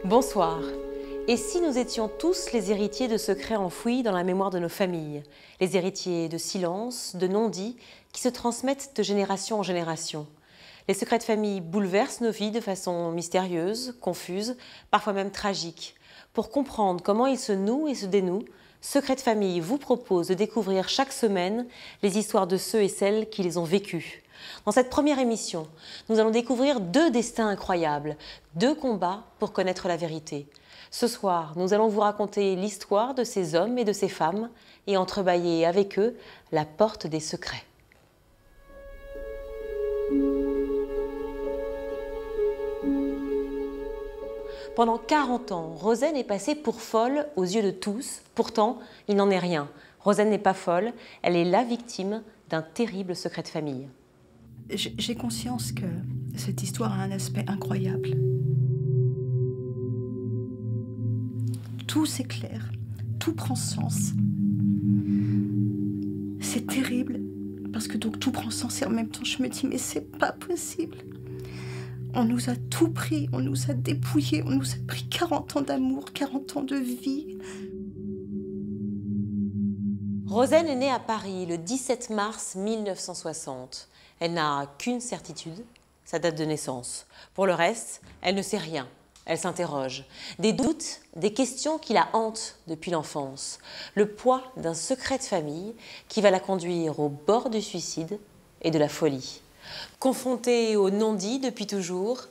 Bonsoir. Et si nous étions tous les héritiers de secrets enfouis dans la mémoire de nos familles, les héritiers de silence, de non-dits, qui se transmettent de génération en génération? Les secrets de famille bouleversent nos vies de façon mystérieuse, confuse, parfois même tragique. Pour comprendre comment ils se nouent et se dénouent, Secrets de famille vous propose de découvrir chaque semaine les histoires de ceux et celles qui les ont vécues. Dans cette première émission, nous allons découvrir deux destins incroyables, deux combats pour connaître la vérité. Ce soir, nous allons vous raconter l'histoire de ces hommes et de ces femmes et entrebâiller avec eux la porte des secrets. Pendant 40 ans, Rosen est passée pour folle aux yeux de tous. Pourtant, il n'en est rien. Rosen n'est pas folle, elle est la victime d'un terrible secret de famille. J'ai conscience que cette histoire a un aspect incroyable. Tout s'éclaire, tout prend sens. C'est terrible, parce que donc tout prend sens et en même temps je me dis mais c'est pas possible. On nous a tout pris, on nous a dépouillés, on nous a pris 40 ans d'amour, 40 ans de vie. Rosen est née à Paris le 17 mars 1960. Elle n'a qu'une certitude, sa date de naissance. Pour le reste, elle ne sait rien. Elle s'interroge. Des doutes, des questions qui la hantent depuis l'enfance. Le poids d'un secret de famille qui va la conduire au bord du suicide et de la folie. Confrontée au non-dit depuis toujours,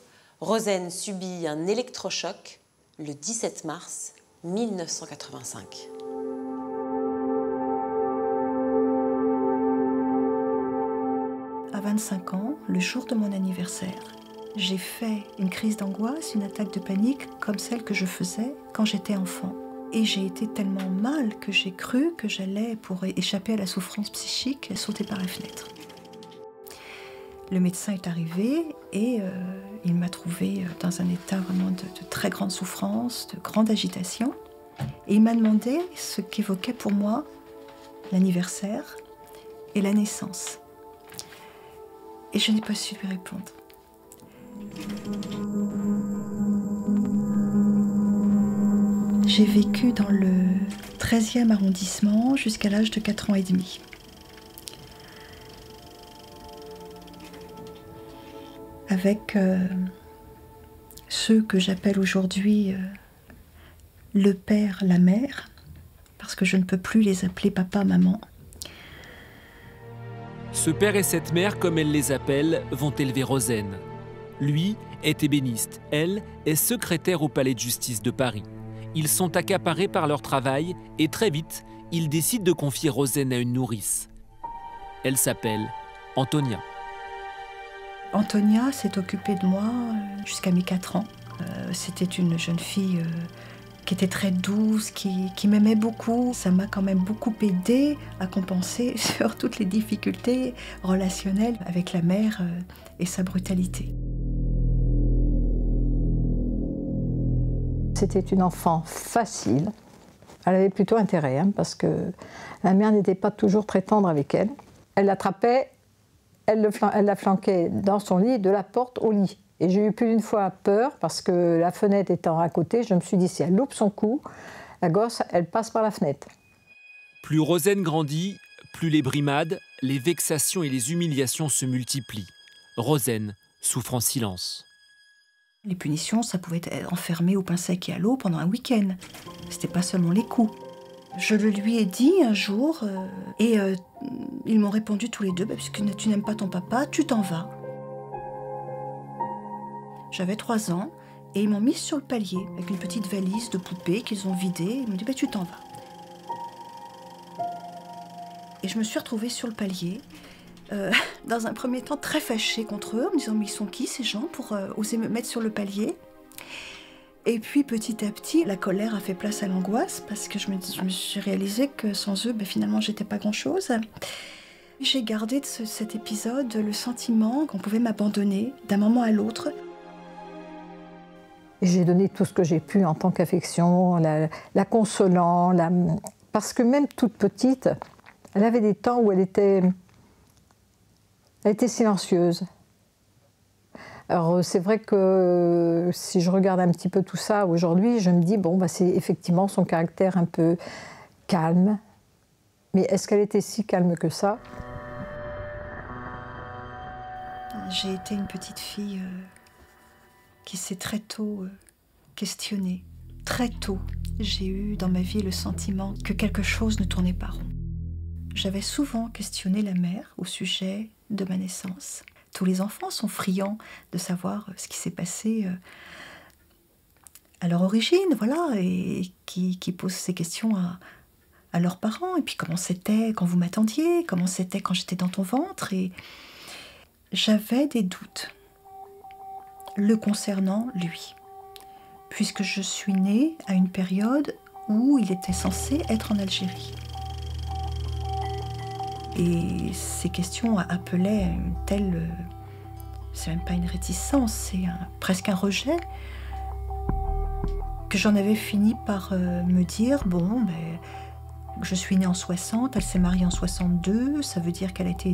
Rosen subit un électrochoc le 17 mars 1985. À 25 ans, le jour de mon anniversaire, j'ai fait une crise d'angoisse, une attaque de panique comme celle que je faisais quand j'étais enfant. Et j'ai été tellement mal que j'ai cru que j'allais, pour échapper à la souffrance psychique, sauter par la fenêtre. Le médecin est arrivé et il m'a trouvée dans un état vraiment de très grande souffrance, de grande agitation. Et il m'a demandé ce qu'évoquait pour moi l'anniversaire et la naissance. Et je n'ai pas su lui répondre. J'ai vécu dans le 13e arrondissement jusqu'à l'âge de 4 ans et demi. Avec ceux que j'appelle aujourd'hui le père, la mère, parce que je ne peux plus les appeler papa, maman. Ce père et cette mère, comme elle les appelle, vont élever Rosen. Lui est ébéniste, elle est secrétaire au palais de justice de Paris. Ils sont accaparés par leur travail et très vite, ils décident de confier Rosen à une nourrice. Elle s'appelle Antonia. Antonia s'est occupée de moi jusqu'à mes 4 ans. C'était une jeune fille qui était très douce, qui m'aimait beaucoup. Ça m'a quand même beaucoup aidée à compenser sur toutes les difficultés relationnelles avec la mère et sa brutalité. C'était une enfant facile. Elle avait plutôt intérêt, parce que la mère n'était pas toujours très tendre avec elle. Elle l'attrapait, elle la flanquait dans son lit, de la porte au lit. Et j'ai eu plus d'une fois peur, parce que la fenêtre étant à côté, je me suis dit, si elle loupe son coup, la gosse, elle passe par la fenêtre. Plus Rosen grandit, plus les brimades, les vexations et les humiliations se multiplient. Rosen souffre en silence. Les punitions, ça pouvait être enfermé au pain sec et à l'eau pendant un week-end. C'était pas seulement les coups. Je le lui ai dit un jour, et ils m'ont répondu tous les deux, puisque tu n'aimes pas ton papa, tu t'en vas. J'avais 3 ans, et ils m'ont mise sur le palier, avec une petite valise de poupées qu'ils ont vidée. Ils m'ont dit, tu t'en vas. Et je me suis retrouvée sur le palier, dans un premier temps très fâchée contre eux, en me disant « mais ils sont qui ces gens pour oser me mettre sur le palier ?» Et puis petit à petit, la colère a fait place à l'angoisse, parce que je me suis réalisée que sans eux, finalement, j'étais pas grand-chose. J'ai gardé de cet épisode le sentiment qu'on pouvait m'abandonner d'un moment à l'autre. J'ai donné tout ce que j'ai pu en tant qu'affection, la consolant, parce que même toute petite, elle avait des temps où elle était silencieuse. Alors c'est vrai que si je regarde un petit peu tout ça aujourd'hui, je me dis, bon, c'est effectivement son caractère un peu calme. Mais est-ce qu'elle était si calme que ça? J'ai été une petite fille qui s'est très tôt questionnée. Très tôt, j'ai eu dans ma vie le sentiment que quelque chose ne tournait pas rond. J'avais souvent questionné la mère au sujet de ma naissance. Tous les enfants sont friands de savoir ce qui s'est passé à leur origine, voilà, et qui posent ces questions à leurs parents. Et puis comment c'était quand vous m'attendiez, comment c'était quand j'étais dans ton ventre. Et j'avais des doutes le concernant lui, puisque je suis née à une période où il était censé être en Algérie. Et ces questions appelaient une telle... c'est même pas une réticence, c'est presque un rejet, que j'en avais fini par me dire, bon, je suis née en 60, elle s'est mariée en 62, ça veut dire qu'elle a été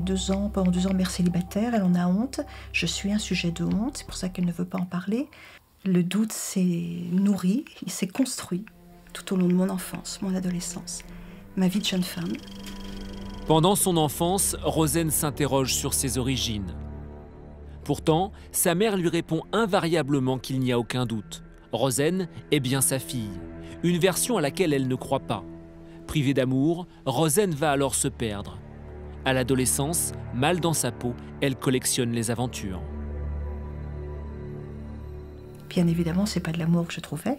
pendant 2 ans mère célibataire, elle en a honte, je suis un sujet de honte, c'est pour ça qu'elle ne veut pas en parler. Le doute s'est nourri, il s'est construit tout au long de mon enfance, mon adolescence, ma vie de jeune femme. Pendant son enfance, Rosen s'interroge sur ses origines. Pourtant, sa mère lui répond invariablement qu'il n'y a aucun doute. Rosen est bien sa fille, une version à laquelle elle ne croit pas. Privée d'amour, Rosen va alors se perdre. À l'adolescence, mal dans sa peau, elle collectionne les aventures. Bien évidemment, c'est pas de l'amour que je trouvais,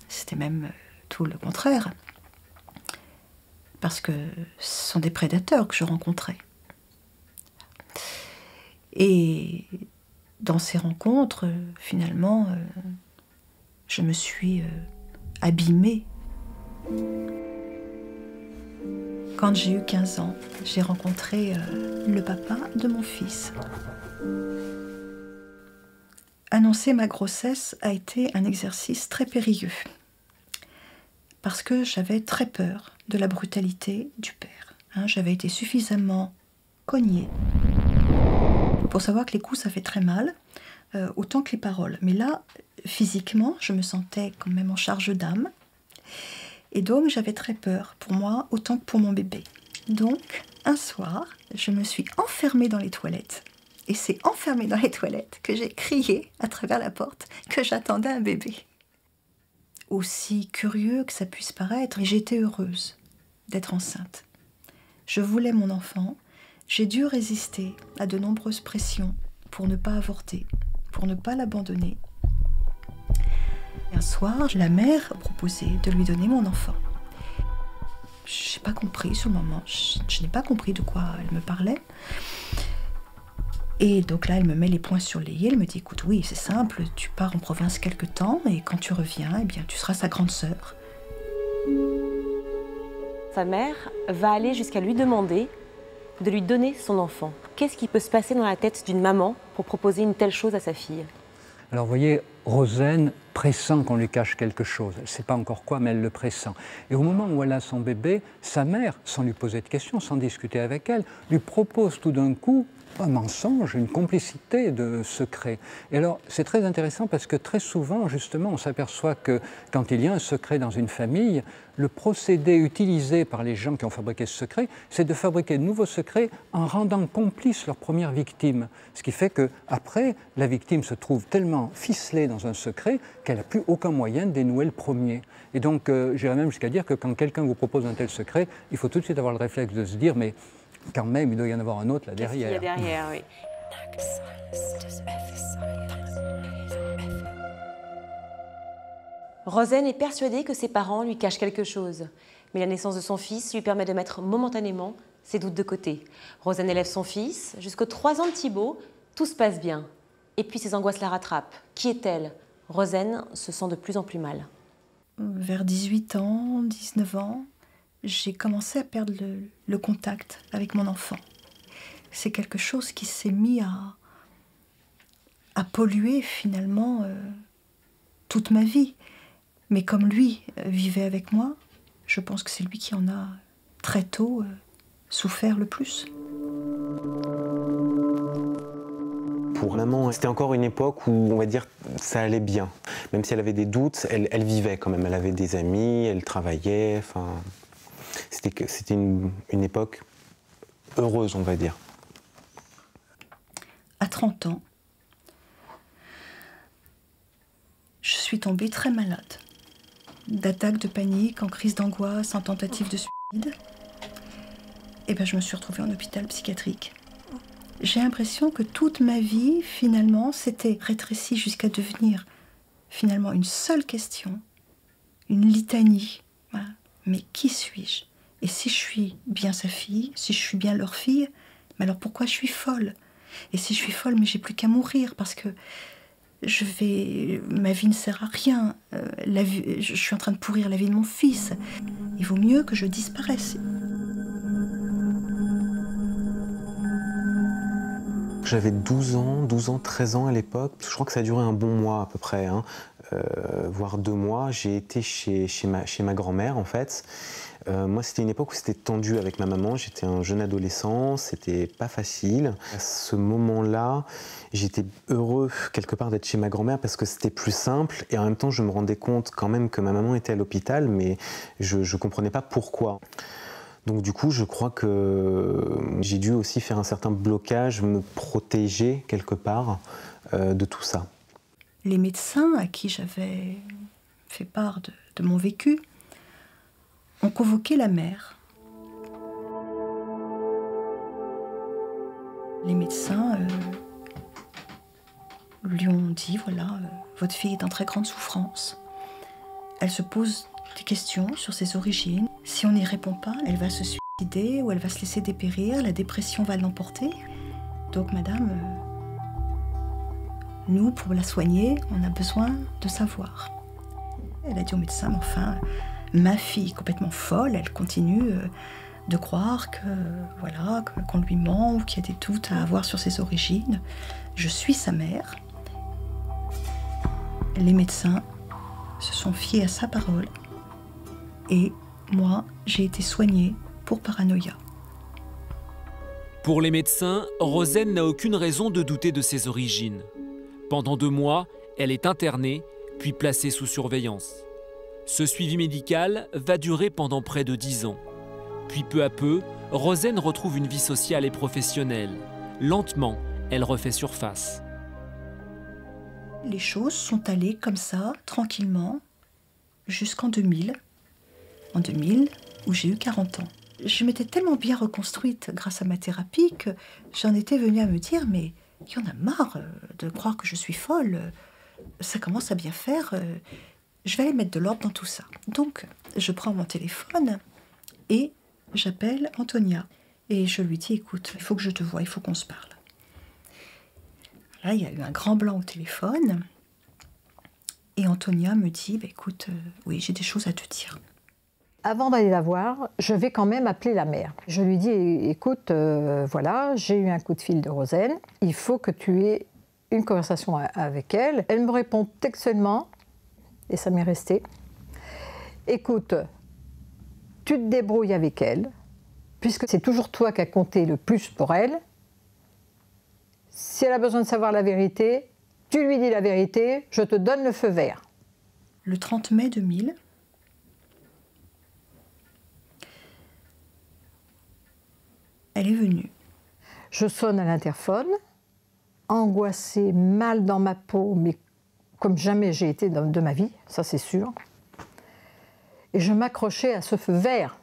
c'était même tout le contraire. Parce que ce sont des prédateurs que je rencontrais. Et dans ces rencontres, finalement, je me suis abîmée. Quand j'ai eu 15 ans, j'ai rencontré le papa de mon fils. Annoncer ma grossesse a été un exercice très périlleux, parce que j'avais très peur de la brutalité du père. J'avais été suffisamment cognée pour savoir que les coups, ça fait très mal, autant que les paroles. Mais là, physiquement, je me sentais quand même en charge d'âme. Et donc, j'avais très peur, pour moi, autant que pour mon bébé. Donc, un soir, je me suis enfermée dans les toilettes. Et c'est enfermée dans les toilettes que j'ai crié à travers la porte que j'attendais un bébé. Aussi curieux que ça puisse paraître, j'étais heureuse d'être enceinte. Je voulais mon enfant. J'ai dû résister à de nombreuses pressions pour ne pas avorter, pour ne pas l'abandonner. Un soir, la mère a proposé de lui donner mon enfant. Je n'ai pas compris sur le moment, je n'ai pas compris de quoi elle me parlait. Et donc là, elle me met les points sur les i, elle me dit, écoute, oui, c'est simple, tu pars en province quelque temps, et quand tu reviens, eh bien, tu seras sa grande sœur. Sa mère va aller jusqu'à lui demander de lui donner son enfant. Qu'est-ce qui peut se passer dans la tête d'une maman pour proposer une telle chose à sa fille? Alors vous voyez, Rosen pressent qu'on lui cache quelque chose. Elle ne sait pas encore quoi, mais elle le pressent. Et au moment où elle a son bébé, sa mère, sans lui poser de questions, sans discuter avec elle, lui propose tout d'un coup un mensonge, une complicité de secret. Et alors, c'est très intéressant parce que très souvent, justement, on s'aperçoit que quand il y a un secret dans une famille, le procédé utilisé par les gens qui ont fabriqué ce secret, c'est de fabriquer de nouveaux secrets en rendant complice leur première victime. Ce qui fait qu'après, la victime se trouve tellement ficelée dans un secret qu'elle n'a plus aucun moyen de dénouer le premier. Et donc, j'irais même jusqu'à dire que quand quelqu'un vous propose un tel secret, il faut tout de suite avoir le réflexe de se dire, mais quand même, il doit y en avoir un autre là derrière. Qu'est-ce qu'il y a derrière, oui. Rosen est persuadée que ses parents lui cachent quelque chose. Mais la naissance de son fils lui permet de mettre momentanément ses doutes de côté. Rosen élève son fils. Jusqu'aux 3 ans de Thibaut, tout se passe bien. Et puis ses angoisses la rattrapent. Qui est-elle? Rosen se sent de plus en plus mal. Vers 18 ans, 19 ans, j'ai commencé à perdre le contact avec mon enfant. C'est quelque chose qui s'est mis à polluer finalement toute ma vie. Mais comme lui vivait avec moi, je pense que c'est lui qui en a très tôt souffert le plus. Pour maman, c'était encore une époque où, on va dire, ça allait bien. Même si elle avait des doutes, elle vivait quand même. Elle avait des amis, elle travaillait. Enfin, c'était une époque heureuse, on va dire. À 30 ans, je suis tombée très malade. D'attaques de panique, en crise d'angoisse, en tentative de suicide. Et ben, je me suis retrouvée en hôpital psychiatrique. J'ai l'impression que toute ma vie, finalement, s'était rétrécie jusqu'à devenir, finalement, une seule question, une litanie. Voilà. Mais qui suis-je? Et si je suis bien sa fille, si je suis bien leur fille, mais alors pourquoi je suis folle? Et si je suis folle, mais j'ai plus qu'à mourir, parce que ma vie ne sert à rien. Je suis en train de pourrir la vie de mon fils. Il vaut mieux que je disparaisse. J'avais 12 ans, 13 ans à l'époque. Je crois que ça a duré un bon mois à peu près, hein. Voire 2 mois. J'ai été chez ma grand-mère en fait. Moi, c'était une époque où c'était tendu avec ma maman. J'étais un jeune adolescent, c'était pas facile. À ce moment-là, j'étais heureux quelque part d'être chez ma grand-mère parce que c'était plus simple et en même temps, je me rendais compte quand même que ma maman était à l'hôpital, mais je comprenais pas pourquoi. Donc du coup, je crois que j'ai dû aussi faire un certain blocage, me protéger quelque part de tout ça. Les médecins à qui j'avais fait part de mon vécu ont convoqué la mère. Les médecins lui ont dit, voilà, votre fille est en très grande souffrance. Elle se pose des questions sur ses origines. Si on n'y répond pas, elle va se suicider ou elle va se laisser dépérir, la dépression va l'emporter. Donc madame, nous, pour la soigner, on a besoin de savoir. Elle a dit au médecin, mais enfin, ma fille complètement folle, elle continue de croire que voilà, qu'on lui ment ou qu'il y a des doutes à avoir sur ses origines. Je suis sa mère. Les médecins se sont fiés à sa parole. Et moi, j'ai été soignée pour paranoïa. Pour les médecins, Rosen n'a aucune raison de douter de ses origines. Pendant 2 mois, elle est internée, puis placée sous surveillance. Ce suivi médical va durer pendant près de 10 ans. Puis peu à peu, Rosen retrouve une vie sociale et professionnelle. Lentement, elle refait surface. Les choses sont allées comme ça, tranquillement, jusqu'en 2000. En 2000, où j'ai eu 40 ans. Je m'étais tellement bien reconstruite grâce à ma thérapie que j'en étais venue à me dire, mais il y en a marre de croire que je suis folle. Ça commence à bien faire. Je vais aller mettre de l'ordre dans tout ça. Donc, je prends mon téléphone et j'appelle Antonia. Et je lui dis, écoute, il faut que je te voie, il faut qu'on se parle. Là, il y a eu un grand blanc au téléphone. Et Antonia me dit, bah, écoute, oui, j'ai des choses à te dire. Avant d'aller la voir, je vais quand même appeler la mère. Je lui dis, écoute, voilà, j'ai eu un coup de fil de Rosen, il faut que tu aies une conversation avec elle. Elle me répond textuellement, et ça m'est resté. Écoute, tu te débrouilles avec elle, puisque c'est toujours toi qui as compté le plus pour elle. Si elle a besoin de savoir la vérité, tu lui dis la vérité, je te donne le feu vert. Le 30 mai 2000, elle est venue. Je sonne à l'interphone, angoissée, mal dans ma peau, mais comme jamais j'ai été de ma vie, ça c'est sûr. Et je m'accrochais à ce feu vert.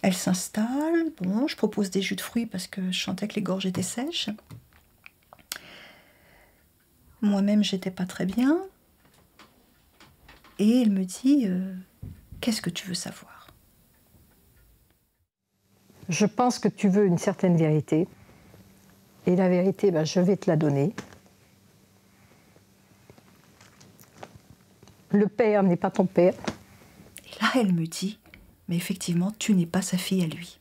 Elle s'installe, bon, je propose des jus de fruits parce que je sentais que les gorges étaient sèches. Moi-même, j'étais pas très bien. Et elle me dit, qu'est-ce que tu veux savoir? Je pense que tu veux une certaine vérité. Et la vérité, ben, je vais te la donner. Le père n'est pas ton père. Et là, elle me dit, mais effectivement, tu n'es pas sa fille à lui.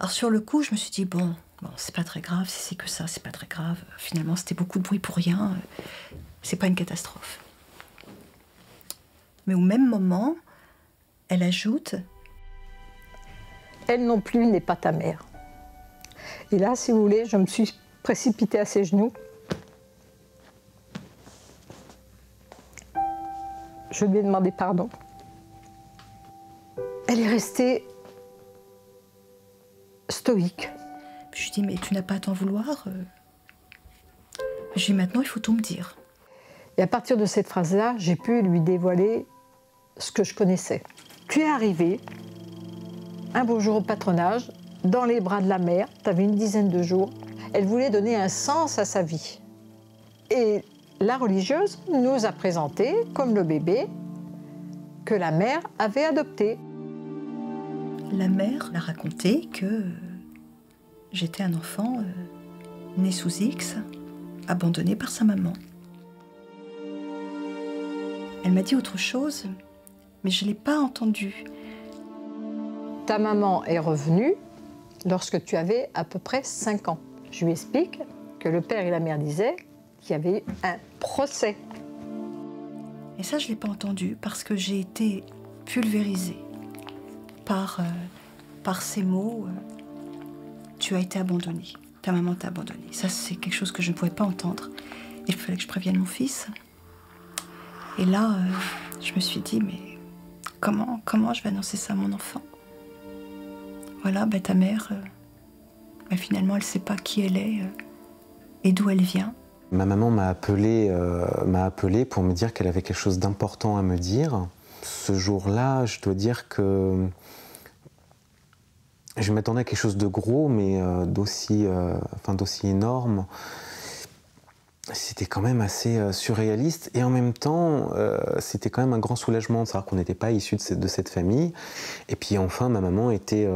Alors sur le coup, je me suis dit, bon, c'est pas très grave, si c'est que ça, c'est pas très grave. Finalement, c'était beaucoup de bruit pour rien. C'est pas une catastrophe. Mais au même moment, elle ajoute, Elle non plus n'est pas ta mère. Et là, si vous voulez, je me suis précipitée à ses genoux. Je lui ai demandé pardon. Elle est restée stoïque. je lui dis, mais tu n'as pas à t'en vouloir. Je lui dis, maintenant, il faut tout me dire. Et à partir de cette phrase-là, j'ai pu lui dévoiler ce que je connaissais. Tu es arrivé un beau jour au patronage, dans les bras de la mère, tu avais une dizaine de jours. Elle voulait donner un sens à sa vie. Et la religieuse nous a présenté comme le bébé que la mère avait adopté. La mère a raconté que j'étais un enfant né sous X, abandonné par sa maman. Elle m'a dit autre chose, mais je ne l'ai pas entendu. Ta maman est revenue lorsque tu avais à peu près 5 ans. Je lui explique que le père et la mère disaient qu'il y avait eu un procès. Et ça, je ne l'ai pas entendu parce que j'ai été pulvérisée par ces mots. Tu as été abandonnée, ta maman t'a abandonnée. Ça, c'est quelque chose que je ne pouvais pas entendre. Il fallait que je prévienne mon fils. Et là, je me suis dit, mais comment je vais annoncer ça à mon enfant? Voilà, ta mère, finalement, elle ne sait pas qui elle est et d'où elle vient. Ma maman m'a appelé pour me dire qu'elle avait quelque chose d'important à me dire. Ce jour-là, je dois dire que je m'attendais à quelque chose de gros, mais d'aussi énorme. C'était quand même assez surréaliste et en même temps, c'était quand même un grand soulagement de savoir qu'on n'était pas issus de cette famille. Et puis enfin, ma maman était...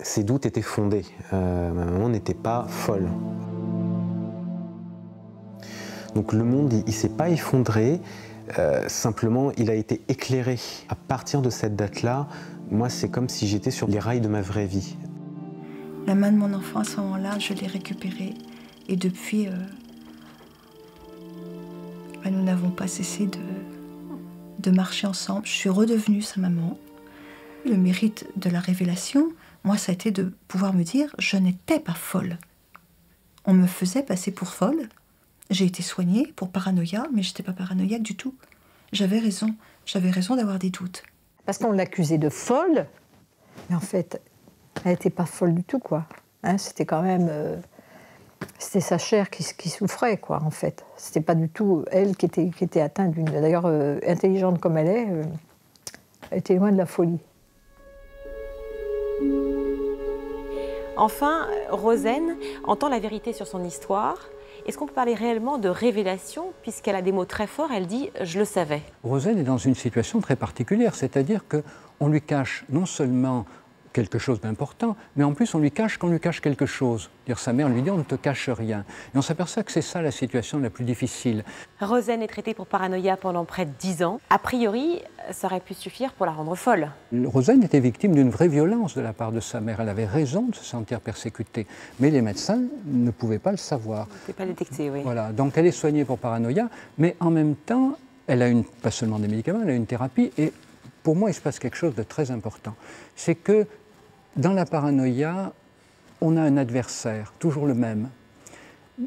ses doutes étaient fondés. Ma maman n'était pas folle. Donc le monde, il ne s'est pas effondré, simplement il a été éclairé. À partir de cette date-là, moi c'est comme si j'étais sur les rails de ma vraie vie. La main de mon enfant à ce moment-là, je l'ai récupérée. Et depuis, nous n'avons pas cessé de marcher ensemble. Je suis redevenue sa maman. Le mérite de la révélation, moi, ça a été de pouvoir me dire, je n'étais pas folle. On me faisait passer pour folle. J'ai été soignée pour paranoïa, mais je n'étais pas paranoïaque du tout. J'avais raison d'avoir des doutes. Parce qu'on l'accusait de folle, mais en fait, elle n'était pas folle du tout, quoi. Hein, c'était quand même... C'était sa chair qui souffrait, quoi, en fait. C'était pas du tout elle qui était atteinte d'une... D'ailleurs, intelligente comme elle est, elle était loin de la folie. Enfin, Rosen entend la vérité sur son histoire. Est-ce qu'on peut parler réellement de révélation, puisqu'elle a des mots très forts, elle dit « je le savais ». Rosen est dans une situation très particulière, c'est-à-dire qu'on lui cache non seulement quelque chose d'important, mais en plus on lui cache qu'on lui cache quelque chose. Dire sa mère lui dit on ne te cache rien. Et on s'aperçoit que c'est ça la situation la plus difficile. Rosen est traitée pour paranoïa pendant près de 10 ans. A priori, ça aurait pu suffire pour la rendre folle. Rosen était victime d'une vraie violence de la part de sa mère. Elle avait raison de se sentir persécutée. Mais les médecins ne pouvaient pas le savoir. Ne pouvaient pas le détecter, oui. Voilà. Donc elle est soignée pour paranoïa, mais en même temps, elle a pas seulement des médicaments, elle a une thérapie. Et pour moi, il se passe quelque chose de très important. C'est que dans la paranoïa, on a un adversaire, toujours le même.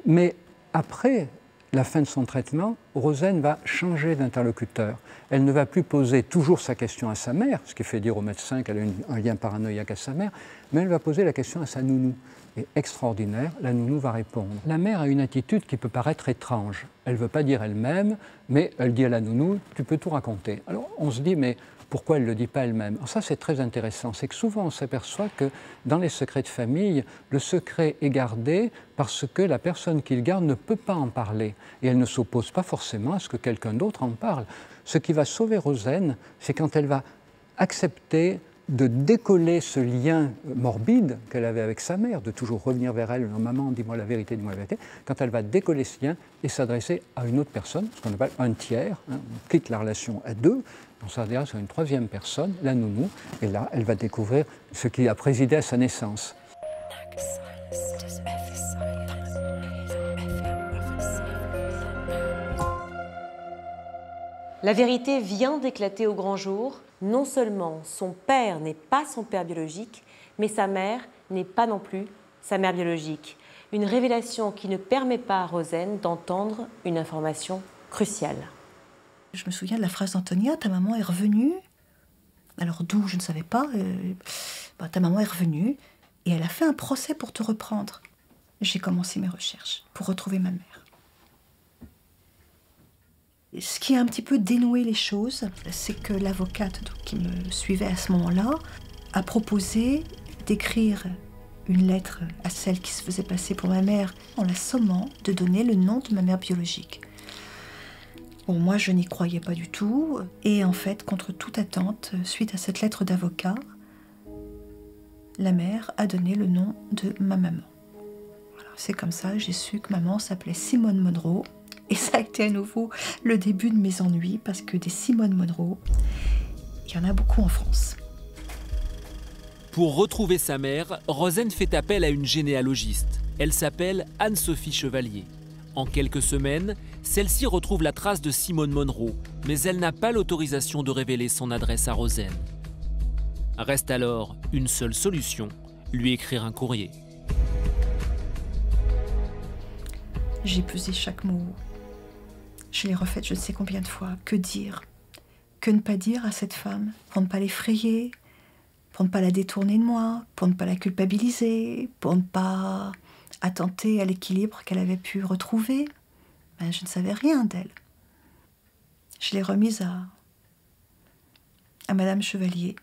Mais après la fin de son traitement, Rosen va changer d'interlocuteur. Elle ne va plus poser toujours sa question à sa mère, ce qui fait dire au médecin qu'elle a un lien paranoïaque à sa mère, mais elle va poser la question à sa nounou. Et extraordinaire, la nounou va répondre. La mère a une attitude qui peut paraître étrange. Elle ne veut pas dire elle-même, mais elle dit à la nounou, tu peux tout raconter. Alors on se dit, mais pourquoi elle ne le dit pas elle-même? Ça, c'est très intéressant. C'est que souvent, on s'aperçoit que dans les secrets de famille, le secret est gardé parce que la personne qui le garde ne peut pas en parler. Et elle ne s'oppose pas forcément à ce que quelqu'un d'autre en parle. Ce qui va sauver Rosen, c'est quand elle va accepter de décoller ce lien morbide qu'elle avait avec sa mère, de toujours revenir vers elle, maman, dis-moi la vérité, dis-moi la vérité, quand elle va décoller ce lien et s'adresser à une autre personne, ce qu'on appelle un tiers, hein, on quitte la relation à deux, on s'adresse à une troisième personne, la nounou, et là, elle va découvrir ce qui a présidé à sa naissance. La vérité vient d'éclater au grand jour. Non seulement son père n'est pas son père biologique, mais sa mère n'est pas non plus sa mère biologique. Une révélation qui ne permet pas à Rosen d'entendre une information cruciale. Je me souviens de la phrase d'Antonia, ta maman est revenue. Alors d'où, je ne savais pas. Ta maman est revenue et elle a fait un procès pour te reprendre. J'ai commencé mes recherches pour retrouver ma mère. Ce qui a un petit peu dénoué les choses, c'est que l'avocate qui me suivait à ce moment-là a proposé d'écrire une lettre à celle qui se faisait passer pour ma mère en la sommant de donner le nom de ma mère biologique. Bon, moi, je n'y croyais pas du tout. Et en fait, contre toute attente, suite à cette lettre d'avocat, la mère a donné le nom de ma maman. Voilà, c'est comme ça, j'ai su que maman s'appelait Simone Monroe. Et ça a été à nouveau le début de mes ennuis, parce que des Simone Monroe, il y en a beaucoup en France. Pour retrouver sa mère, Rosen fait appel à une généalogiste. Elle s'appelle Anne-Sophie Chevalier. En quelques semaines, celle-ci retrouve la trace de Simone Monroe, mais elle n'a pas l'autorisation de révéler son adresse à Rosen. Reste alors une seule solution, lui écrire un courrier. J'ai pesé chaque mot. Je l'ai refaite je ne sais combien de fois. Que dire? Que ne pas dire à cette femme pour ne pas l'effrayer, pour ne pas la détourner de moi, pour ne pas la culpabiliser, pour ne pas attenter à l'équilibre qu'elle avait pu retrouver. Ben, je ne savais rien d'elle. Je l'ai remise à Madame Chevalier,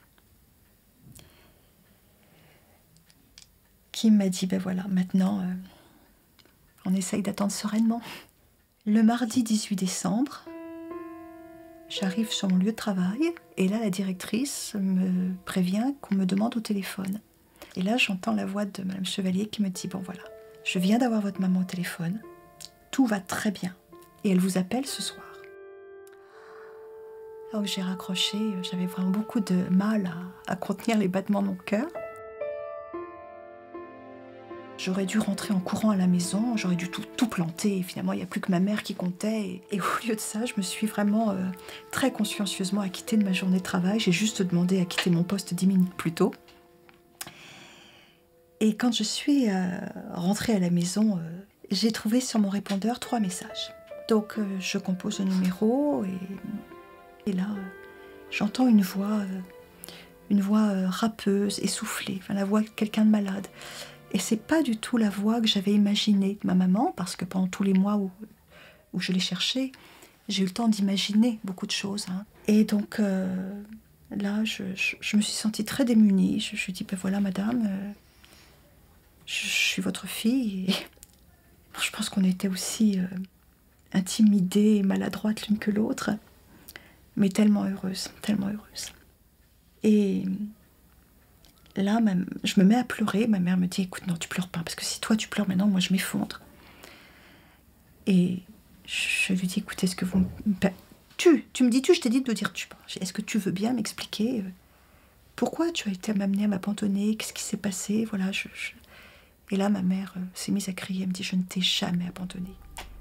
qui m'a dit, ben voilà, maintenant, on essaye d'attendre sereinement. Le mardi 18 décembre, j'arrive sur mon lieu de travail et là, la directrice me prévient qu'on me demande au téléphone. Et là, j'entends la voix de Madame Chevalier qui me dit, bon voilà, je viens d'avoir votre maman au téléphone, tout va très bien et elle vous appelle ce soir. Alors que j'ai raccroché, j'avais vraiment beaucoup de mal à contenir les battements de mon cœur. J'aurais dû rentrer en courant à la maison, j'aurais dû tout planter. Et finalement, il n'y a plus que ma mère qui comptait. Et au lieu de ça, je me suis vraiment très consciencieusement acquittée de ma journée de travail. J'ai juste demandé à quitter mon poste 10 minutes plus tôt. Et quand je suis rentrée à la maison, j'ai trouvé sur mon répondeur 3 messages. Donc, je compose le numéro et là, j'entends une voix râpeuse, essoufflée, enfin, la voix de quelqu'un de malade. Et c'est pas du tout la voix que j'avais imaginée de ma maman, parce que pendant tous les mois où je l'ai cherchée, j'ai eu le temps d'imaginer beaucoup de choses. Hein. Et donc là, je me suis sentie très démunie. Je lui ai dit, ben voilà madame, je suis votre fille. Et je pense qu'on était aussi intimidées et maladroites l'une que l'autre, mais tellement heureuse, tellement heureuse. Et là, je me mets à pleurer. Ma mère me dit, écoute, non, tu pleures pas, parce que si toi tu pleures maintenant, moi je m'effondre. Et je lui dis, écoutez, est-ce que vous... Tu me dis tu, je t'ai dit de me dire tu. Est-ce que tu veux bien m'expliquer pourquoi tu as été m'amener à m'abandonner, qu'est-ce qui s'est passé, voilà, Et là, ma mère s'est mise à crier, elle me dit, je ne t'ai jamais abandonnée.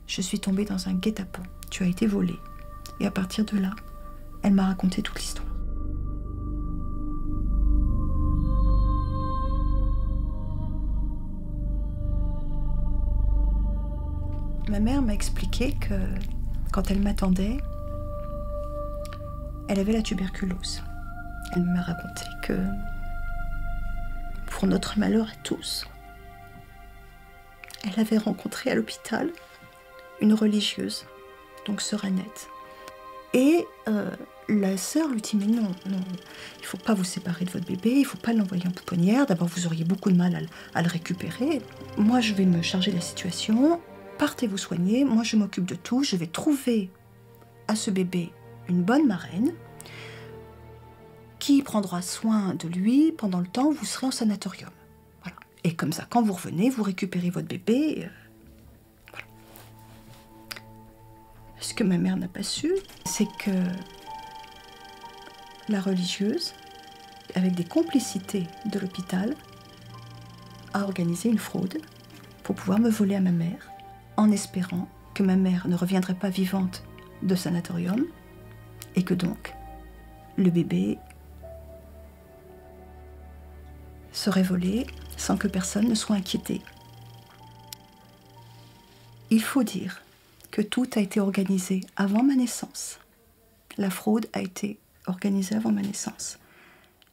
Je suis tombée dans un guet-apens, tu as été volée. Et à partir de là, elle m'a raconté toute l'histoire. Ma mère m'a expliqué que quand elle m'attendait, elle avait la tuberculose. Elle m'a raconté que, pour notre malheur à tous, elle avait rencontré à l'hôpital une religieuse, donc sœur Annette. Et la sœur lui dit, mais non, il ne faut pas vous séparer de votre bébé, il ne faut pas l'envoyer en pouponnière, d'abord vous auriez beaucoup de mal à le récupérer. Moi je vais me charger de la situation, partez vous soigner, moi je m'occupe de tout, je vais trouver à ce bébé une bonne marraine qui prendra soin de lui pendant le temps où vous serez en sanatorium. Voilà. Et comme ça, quand vous revenez, vous récupérez votre bébé. Voilà. Ce que ma mère n'a pas su, c'est que la religieuse, avec des complicités de l'hôpital, a organisé une fraude pour pouvoir me voler à ma mère, en espérant que ma mère ne reviendrait pas vivante de sanatorium et que donc le bébé serait volé sans que personne ne soit inquiété. Il faut dire que tout a été organisé avant ma naissance. La fraude a été organisée avant ma naissance.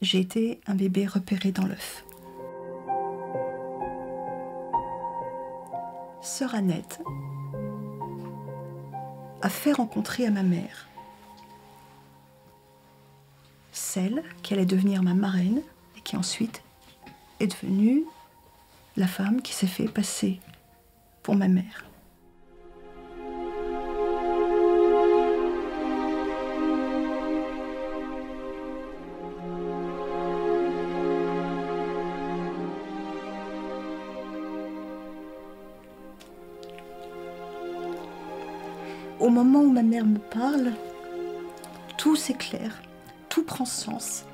J'ai été un bébé repéré dans l'œuf. Sœur Annette a fait rencontrer à ma mère celle qui allait devenir ma marraine et qui ensuite est devenue la femme qui s'est fait passer pour ma mère. Au moment où ma mère me parle, tout s'éclaire, tout prend sens.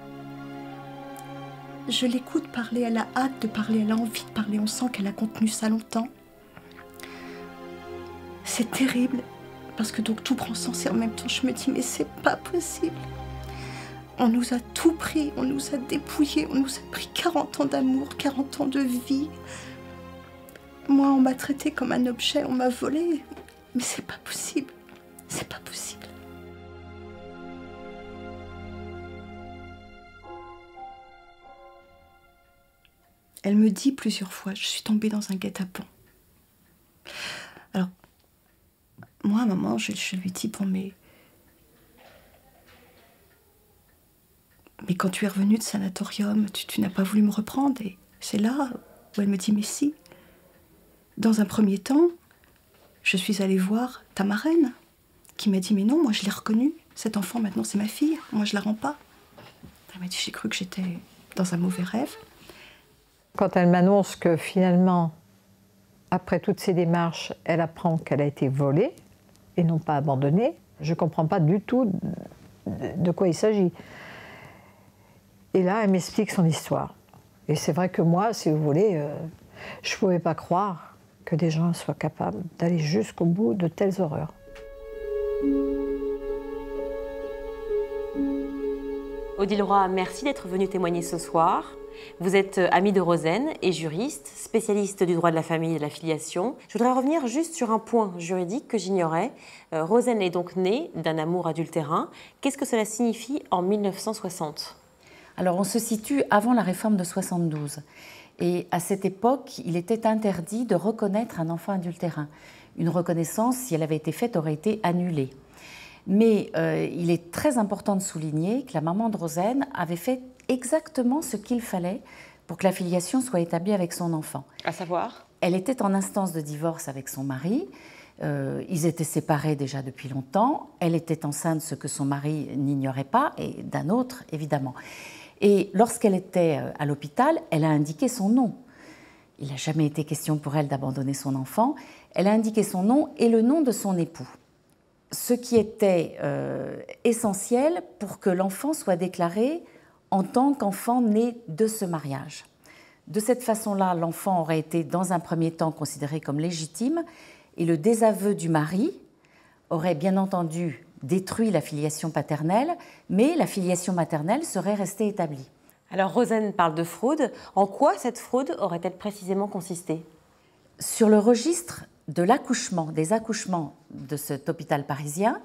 Je l'écoute parler, elle a hâte de parler, elle a envie de parler, on sent qu'elle a contenu ça longtemps. C'est terrible, parce que donc tout prend sens et en même temps je me dis mais c'est pas possible. On nous a tout pris, on nous a dépouillés, on nous a pris 40 ans d'amour, 40 ans de vie. Moi on m'a traité comme un objet, on m'a volé. Mais c'est pas possible, c'est pas possible. Elle me dit plusieurs fois, je suis tombée dans un guet-apens. Alors, moi à un moment, je lui dis, bon mais quand tu es revenue de sanatorium, tu n'as pas voulu me reprendre. Et c'est là où elle me dit, mais si. Dans un premier temps, je suis allée voir ta marraine, qui m'a dit, mais non, moi je l'ai reconnue. Cet enfant, maintenant, c'est ma fille. Moi, je la rends pas. Elle m'a dit, j'ai cru que j'étais dans un mauvais rêve. Quand elle m'annonce que finalement, après toutes ces démarches, elle apprend qu'elle a été volée et non pas abandonnée, je ne comprends pas du tout de quoi il s'agit. Et là, elle m'explique son histoire. Et c'est vrai que moi, si vous voulez, je ne pouvais pas croire que des gens soient capables d'aller jusqu'au bout de telles horreurs. Odile Roy, merci d'être venue témoigner ce soir. Vous êtes amie de Rosen et juriste, spécialiste du droit de la famille et de la filiation. Je voudrais revenir juste sur un point juridique que j'ignorais. Rosen est donc née d'un amour adultérin. Qu'est-ce que cela signifie en 1960 ? Alors on se situe avant la réforme de 72. Et à cette époque, il était interdit de reconnaître un enfant adultérin. Une reconnaissance, si elle avait été faite, aurait été annulée. Mais il est très important de souligner que la maman de Rosen avait fait exactement ce qu'il fallait pour que la filiation soit établie avec son enfant. À savoir ? Elle était en instance de divorce avec son mari. Ils étaient séparés déjà depuis longtemps. Elle était enceinte, ce que son mari n'ignorait pas, et d'un autre, évidemment. Et lorsqu'elle était à l'hôpital, elle a indiqué son nom. Il n'a jamais été question pour elle d'abandonner son enfant. Elle a indiqué son nom et le nom de son époux. Ce qui était essentiel pour que l'enfant soit déclaré en tant qu'enfant né de ce mariage. De cette façon-là, l'enfant aurait été dans un premier temps considéré comme légitime et le désaveu du mari aurait bien entendu détruit la filiation paternelle, mais la filiation maternelle serait restée établie. Alors Rosen parle de fraude. En quoi cette fraude aurait-elle précisément consisté ? Sur le registre de l'accouchement, des accouchements de cet hôpital parisien,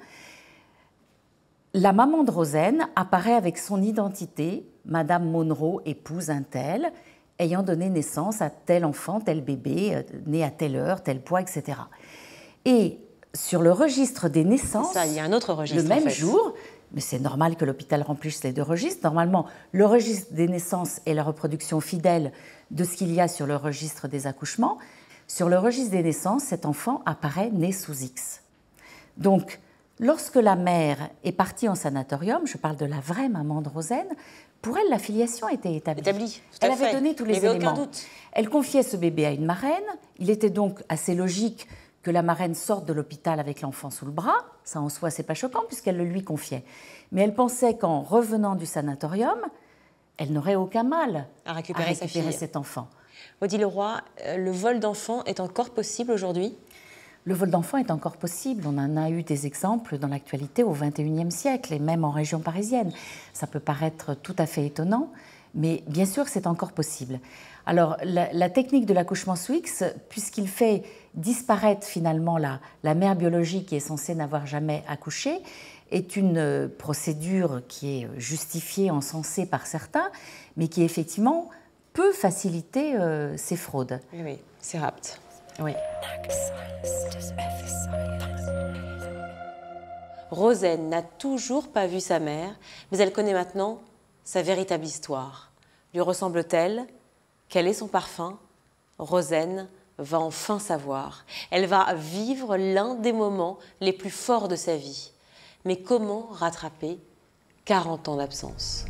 la maman de Rosen apparaît avec son identité, Madame Monroe, épouse un tel, ayant donné naissance à tel enfant, tel bébé, né à telle heure, tel poids, etc. Et sur le registre des naissances, ça, il y a un autre registre, le même jour, mais c'est normal que l'hôpital remplisse les deux registres. Normalement, le registre des naissances est la reproduction fidèle de ce qu'il y a sur le registre des accouchements. Sur le registre des naissances, cet enfant apparaît né sous X. Donc, lorsque la mère est partie en sanatorium, je parle de la vraie maman de Rosen, Pour elle, la filiation était établie. Elle avait donné tous les éléments. Aucun doute. Elle confiait ce bébé à une marraine. Il était donc assez logique que la marraine sorte de l'hôpital avec l'enfant sous le bras. Ça, en soi, c'est pas choquant puisqu'elle le lui confiait. Mais elle pensait qu'en revenant du sanatorium, elle n'aurait aucun mal à récupérer cet enfant. Odile Leroy, le vol d'enfants est encore possible aujourd'hui? Le vol d'enfants est encore possible. On en a eu des exemples dans l'actualité au XXIe siècle et même en région parisienne. Ça peut paraître tout à fait étonnant, mais bien sûr, c'est encore possible. Alors, la technique de l'accouchement Swix, puisqu'il fait disparaître finalement la mère biologique qui est censée n'avoir jamais accouché, est une procédure qui est justifiée, encensée par certains, mais qui effectivement peut faciliter ces fraudes. Oui, c'est rapt. Oui. Rosaine n'a toujours pas vu sa mère, mais elle connaît maintenant sa véritable histoire. Lui ressemble-t-elle? Quel est son parfum? Rosaine va enfin savoir. Elle va vivre l'un des moments les plus forts de sa vie. Mais comment rattraper 40 ans d'absence?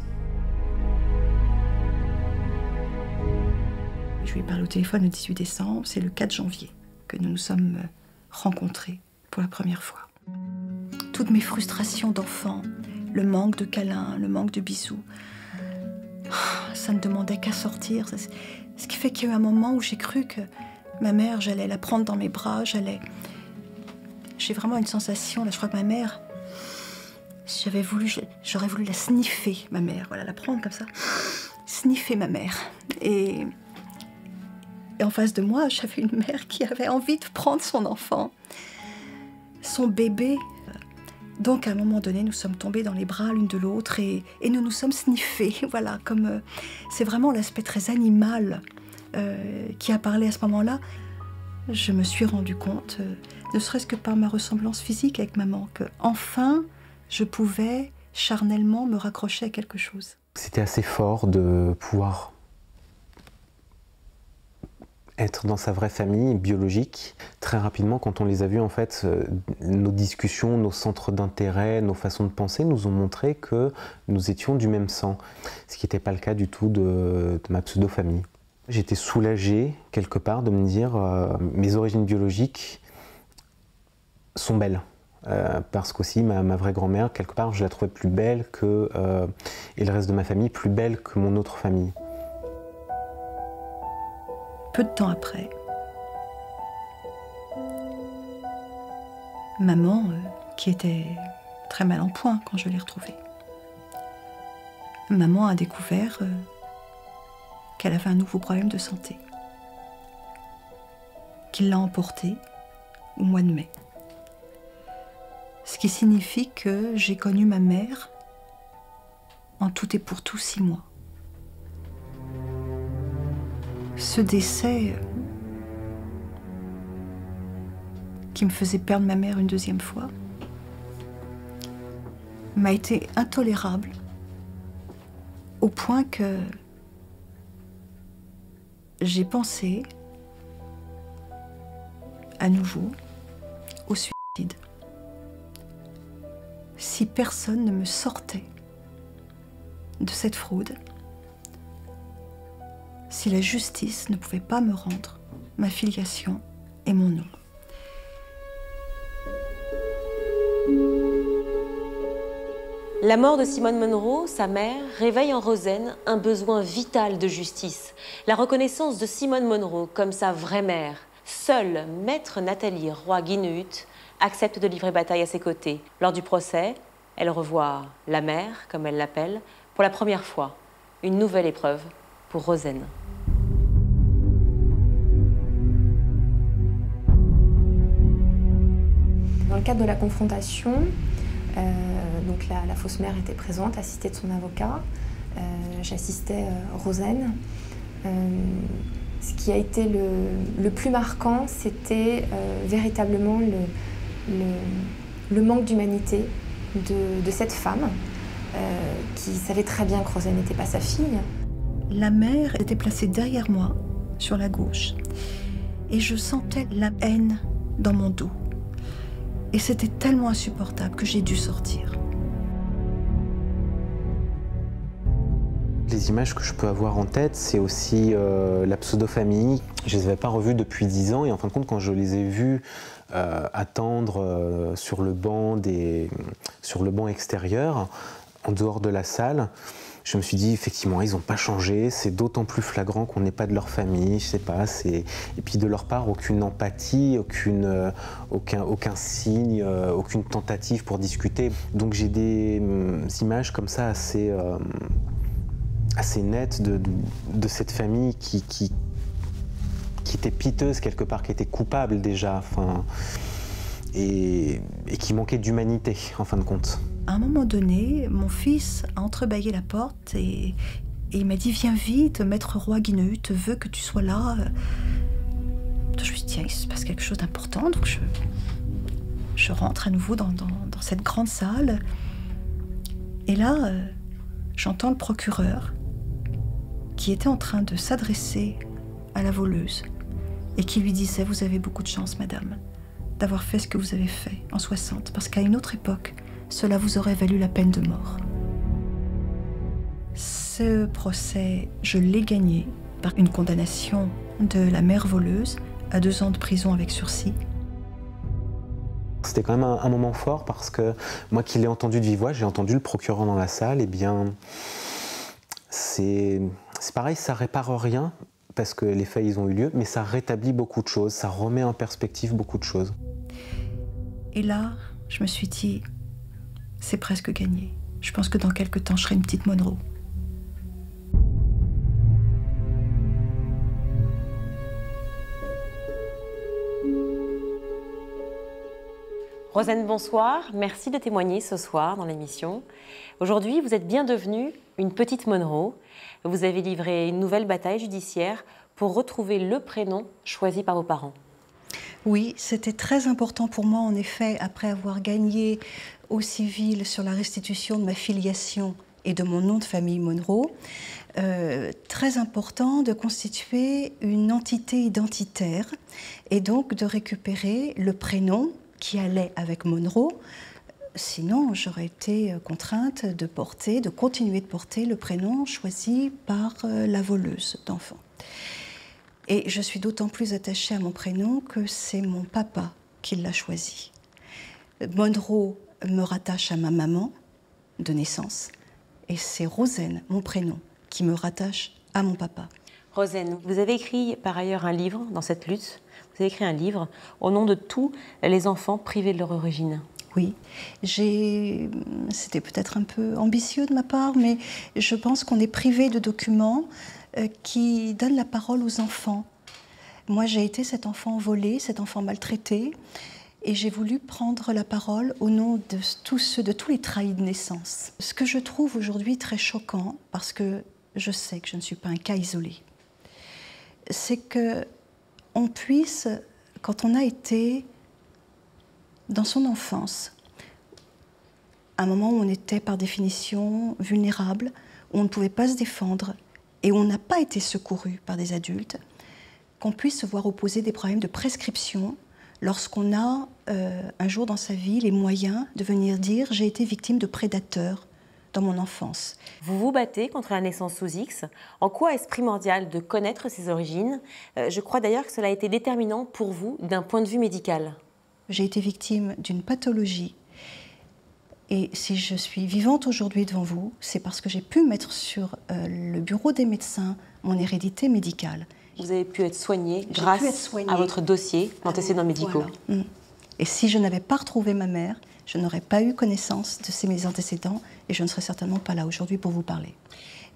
Je lui ai parlé au téléphone le 18 décembre, c'est le 4 janvier que nous nous sommes rencontrés pour la première fois. Toutes mes frustrations d'enfant, le manque de câlins, le manque de bisous, ça ne demandait qu'à sortir. Ce qui fait qu'il y a eu un moment où j'ai cru que ma mère, j'allais la prendre dans mes bras, J'ai vraiment une sensation, là je crois que ma mère, j'aurais voulu la sniffer, ma mère, voilà, la prendre comme ça, sniffer ma mère. Et en face de moi, j'avais une mère qui avait envie de prendre son enfant, son bébé. Donc à un moment donné, nous sommes tombés dans les bras l'une de l'autre et nous nous sommes sniffés. Voilà, comme c'est vraiment l'aspect très animal qui a parlé à ce moment-là. Je me suis rendu compte, ne serait-ce que par ma ressemblance physique avec maman, que enfin je pouvais charnellement me raccrocher à quelque chose. C'était assez fort de pouvoir être dans sa vraie famille biologique. Très rapidement, quand on les a vus, en fait, nos discussions, nos centres d'intérêt, nos façons de penser nous ont montré que nous étions du même sang, ce qui n'était pas le cas du tout de ma pseudo-famille. J'étais soulagé, quelque part, de me dire mes origines biologiques sont belles. Parce qu'aussi, ma vraie grand-mère, quelque part, je la trouvais plus belle que, et le reste de ma famille, plus belle que mon autre famille. Peu de temps après, maman, qui était très mal en point quand je l'ai retrouvée, maman a découvert qu'elle avait un nouveau problème de santé, qu'il l'a emporté au mois de mai. Ce qui signifie que j'ai connu ma mère en tout et pour tout 6 mois. Ce décès qui me faisait perdre ma mère une deuxième fois m'a été intolérable au point que j'ai pensé à nouveau au suicide. Si personne ne me sortait de cette fraude, si la justice ne pouvait pas me rendre ma filiation et mon nom. La mort de Simone Monroe, sa mère, réveille en Rosaine un besoin vital de justice. La reconnaissance de Simone Monroe comme sa vraie mère. Seule maître Nathalie Roy-Guineut accepte de livrer bataille à ses côtés. Lors du procès, elle revoit la mère, comme elle l'appelle, pour la première fois. Une nouvelle épreuve pour Rosaine. Dans le cadre de la confrontation, donc la fausse mère était présente, assistée de son avocat. J'assistais Rosaine. Ce qui a été le plus marquant, c'était véritablement le manque d'humanité de cette femme qui savait très bien que Rosaine n'était pas sa fille. La mère était placée derrière moi, sur la gauche, et je sentais la haine dans mon dos. Et c'était tellement insupportable que j'ai dû sortir. Les images que je peux avoir en tête, c'est aussi la pseudo-famille. Je ne les avais pas revues depuis 10 ans et en fin de compte, quand je les ai vues attendre sur le banc extérieur, en dehors de la salle, je me suis dit, effectivement, ils n'ont pas changé, c'est d'autant plus flagrant qu'on n'est pas de leur famille, je sais pas, et puis de leur part, aucune empathie, aucun signe, aucune tentative pour discuter. Donc j'ai des images comme ça assez nettes de cette famille qui était piteuse quelque part, qui était coupable déjà, et qui manquait d'humanité, en fin de compte. À un moment donné, mon fils a entrebâillé la porte et il m'a dit « Viens vite, Maître Roi Guinehute veut que tu sois là. » Je me suis dit « Tiens, il se passe quelque chose d'important. » Donc je rentre à nouveau dans cette grande salle. Et là, j'entends le procureur qui était en train de s'adresser à la voleuse et qui lui disait « Vous avez beaucoup de chance, madame, d'avoir fait ce que vous avez fait en 60, parce qu'à une autre époque, cela vous aurait valu la peine de mort. » Ce procès, je l'ai gagné par une condamnation de la mère voleuse à 2 ans de prison avec sursis. C'était quand même un moment fort parce que moi qui l'ai entendu de vive voix, j'ai entendu le procureur dans la salle, et bien c'est pareil, ça répare rien parce que les faits ils ont eu lieu, mais ça rétablit beaucoup de choses, ça remet en perspective beaucoup de choses. Et là, je me suis dit, c'est presque gagné. Je pense que dans quelques temps, je serai une petite Monroe. Rosaine, bonsoir. Merci de témoigner ce soir dans l'émission. Aujourd'hui, vous êtes bien devenue une petite Monroe. Vous avez livré une nouvelle bataille judiciaire pour retrouver le prénom choisi par vos parents. Oui, c'était très important pour moi, en effet, après avoir gagné au civil sur la restitution de ma filiation et de mon nom de famille Monroe, très important de constituer une entité identitaire et donc de récupérer le prénom qui allait avec Monroe. Sinon, j'aurais été contrainte de continuer de porter le prénom choisi par la voleuse d'enfants. Et je suis d'autant plus attachée à mon prénom que c'est mon papa qui l'a choisi. Monroe me rattache à ma maman de naissance et c'est Rosaine, mon prénom, qui me rattache à mon papa. Rosaine, vous avez écrit par ailleurs un livre dans cette lutte. Vous avez écrit un livre au nom de tous les enfants privés de leur origine. Oui, c'était peut-être un peu ambitieux de ma part, mais je pense qu'on est privé de documents qui donnent la parole aux enfants. Moi, j'ai été cet enfant volé, cet enfant maltraité, et j'ai voulu prendre la parole au nom de tous les trahis de naissance. Ce que je trouve aujourd'hui très choquant, parce que je sais que je ne suis pas un cas isolé, c'est qu'on puisse, quand on a été dans son enfance, un moment où on était par définition vulnérable, où on ne pouvait pas se défendre et où on n'a pas été secouru par des adultes, qu'on puisse se voir opposer des problèmes de prescription lorsqu'on a un jour dans sa vie les moyens de venir dire « j'ai été victime de prédateurs dans mon enfance ». Vous vous battez contre la naissance sous X. En quoi est-ce primordial de connaître ses origines? Je crois d'ailleurs que cela a été déterminant pour vous d'un point de vue médical. J'ai été victime d'une pathologie. Et si je suis vivante aujourd'hui devant vous, c'est parce que j'ai pu mettre sur le bureau des médecins mon hérédité médicale. Vous avez pu être soignée grâce à votre dossier d'antécédents médicaux. Voilà. Et si je n'avais pas retrouvé ma mère, je n'aurais pas eu connaissance de mes antécédents et je ne serais certainement pas là aujourd'hui pour vous parler.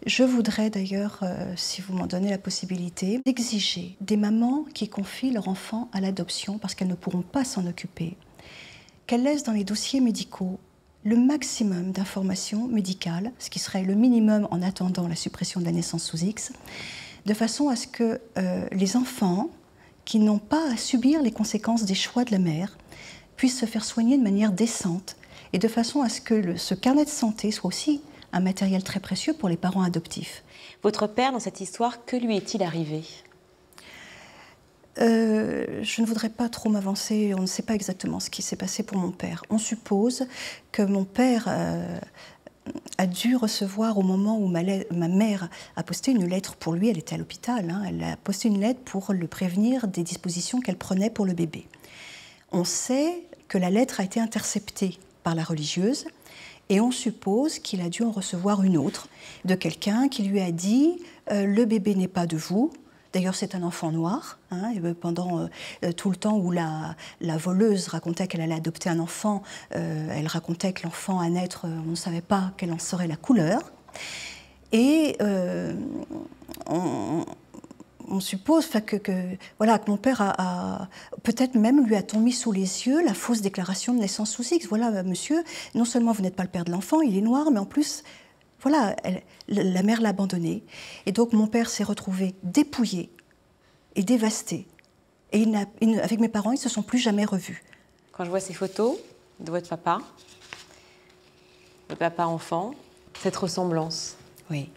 Je voudrais d'ailleurs, si vous m'en donnez la possibilité, exiger des mamans qui confient leur enfant à l'adoption parce qu'elles ne pourront pas s'en occuper, qu'elles laissent dans les dossiers médicaux le maximum d'informations médicales, ce qui serait le minimum en attendant la suppression de la naissance sous X, de façon à ce que les enfants qui n'ont pas à subir les conséquences des choix de la mère puissent se faire soigner de manière décente et de façon à ce que ce carnet de santé soit aussi un matériel très précieux pour les parents adoptifs. Votre père, dans cette histoire, que lui est-il arrivé ? Je ne voudrais pas trop m'avancer, on ne sait pas exactement ce qui s'est passé pour mon père. On suppose que mon père a dû recevoir au moment où ma mère a posté une lettre pour lui, elle était à l'hôpital, hein, elle a posté une lettre pour le prévenir des dispositions qu'elle prenait pour le bébé. On sait que la lettre a été interceptée par la religieuse et on suppose qu'il a dû en recevoir une autre de quelqu'un qui lui a dit « le bébé n'est pas de vous ». D'ailleurs, c'est un enfant noir. Hein, et pendant tout le temps où la voleuse racontait qu'elle allait adopter un enfant, elle racontait que l'enfant à naître, on ne savait pas quelle en serait la couleur. Et on suppose voilà, que mon père peut-être même lui a-t-on mis sous les yeux la fausse déclaration de naissance sous X. Voilà, monsieur, non seulement vous n'êtes pas le père de l'enfant, il est noir, mais en plus... Voilà, la mère l'a abandonné. Et donc mon père s'est retrouvé dépouillé et dévasté. Et avec mes parents, ils ne se sont plus jamais revus. Quand je vois ces photos de votre papa, le papa enfant, cette ressemblance, oui.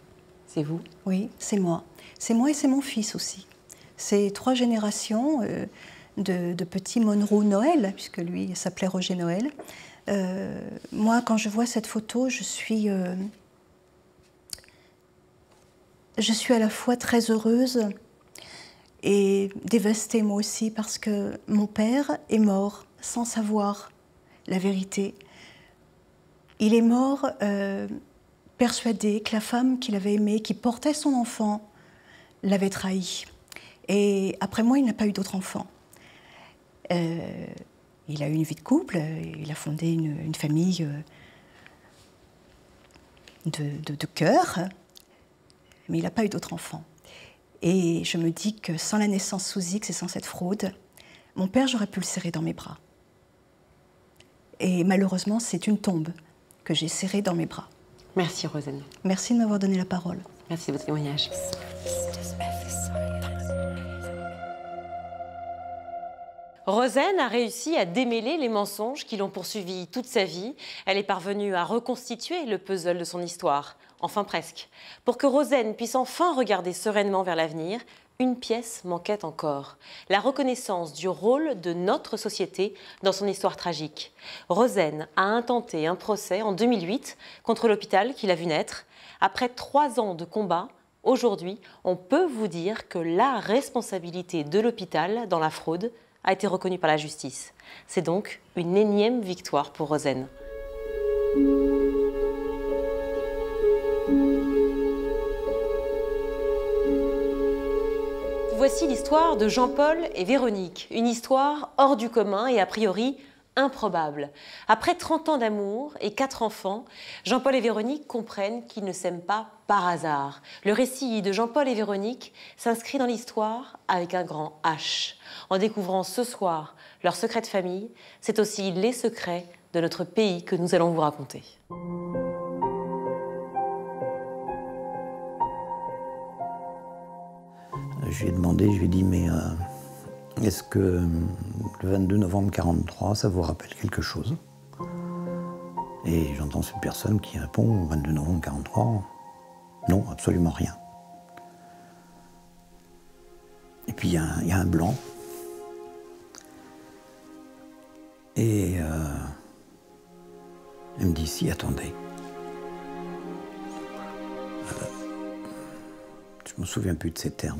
C'est vous? Oui, c'est moi. C'est moi et c'est mon fils aussi. C'est 3 générations de petits Monroe Noël, puisque lui s'appelait Roger Noël. Moi, quand je vois cette photo, je suis à la fois très heureuse et dévastée moi aussi parce que mon père est mort sans savoir la vérité. Il est mort persuadé que la femme qu'il avait aimée, qui portait son enfant, l'avait trahi. Et après moi, il n'a pas eu d'autre enfant. Il a eu une vie de couple, il a fondé une famille de cœur, mais il n'a pas eu d'autres enfants. Et je me dis que sans la naissance sous X et sans cette fraude, mon père, j'aurais pu le serrer dans mes bras. Et malheureusement, c'est une tombe que j'ai serrée dans mes bras. Merci Rosaine. Merci de m'avoir donné la parole. Merci de votre témoignage. Rosaine a réussi à démêler les mensonges qui l'ont poursuivie toute sa vie. Elle est parvenue à reconstituer le puzzle de son histoire. Enfin presque. Pour que Rosaine puisse enfin regarder sereinement vers l'avenir, une pièce manquait encore. La reconnaissance du rôle de notre société dans son histoire tragique. Rosaine a intenté un procès en 2008 contre l'hôpital qui l'a vu naître. Après 3 ans de combat, aujourd'hui, on peut vous dire que la responsabilité de l'hôpital dans la fraude a été reconnue par la justice. C'est donc une énième victoire pour Rosaine. Voici l'histoire de Jean-Paul et Véronique, une histoire hors du commun et a priori improbable. Après 30 ans d'amour et 4 enfants, Jean-Paul et Véronique comprennent qu'ils ne s'aiment pas par hasard. Le récit de Jean-Paul et Véronique s'inscrit dans l'histoire avec un grand H. En découvrant ce soir leur secret de famille, c'est aussi les secrets de notre pays que nous allons vous raconter. Je lui ai demandé, je lui ai dit, mais est-ce que le 22 novembre 1943, ça vous rappelle quelque chose? Et j'entends cette personne qui répond, 22 novembre 1943, non, absolument rien. Et puis il y a un blanc. Et elle me dit, si, attendez. Je me souviens plus de ces termes.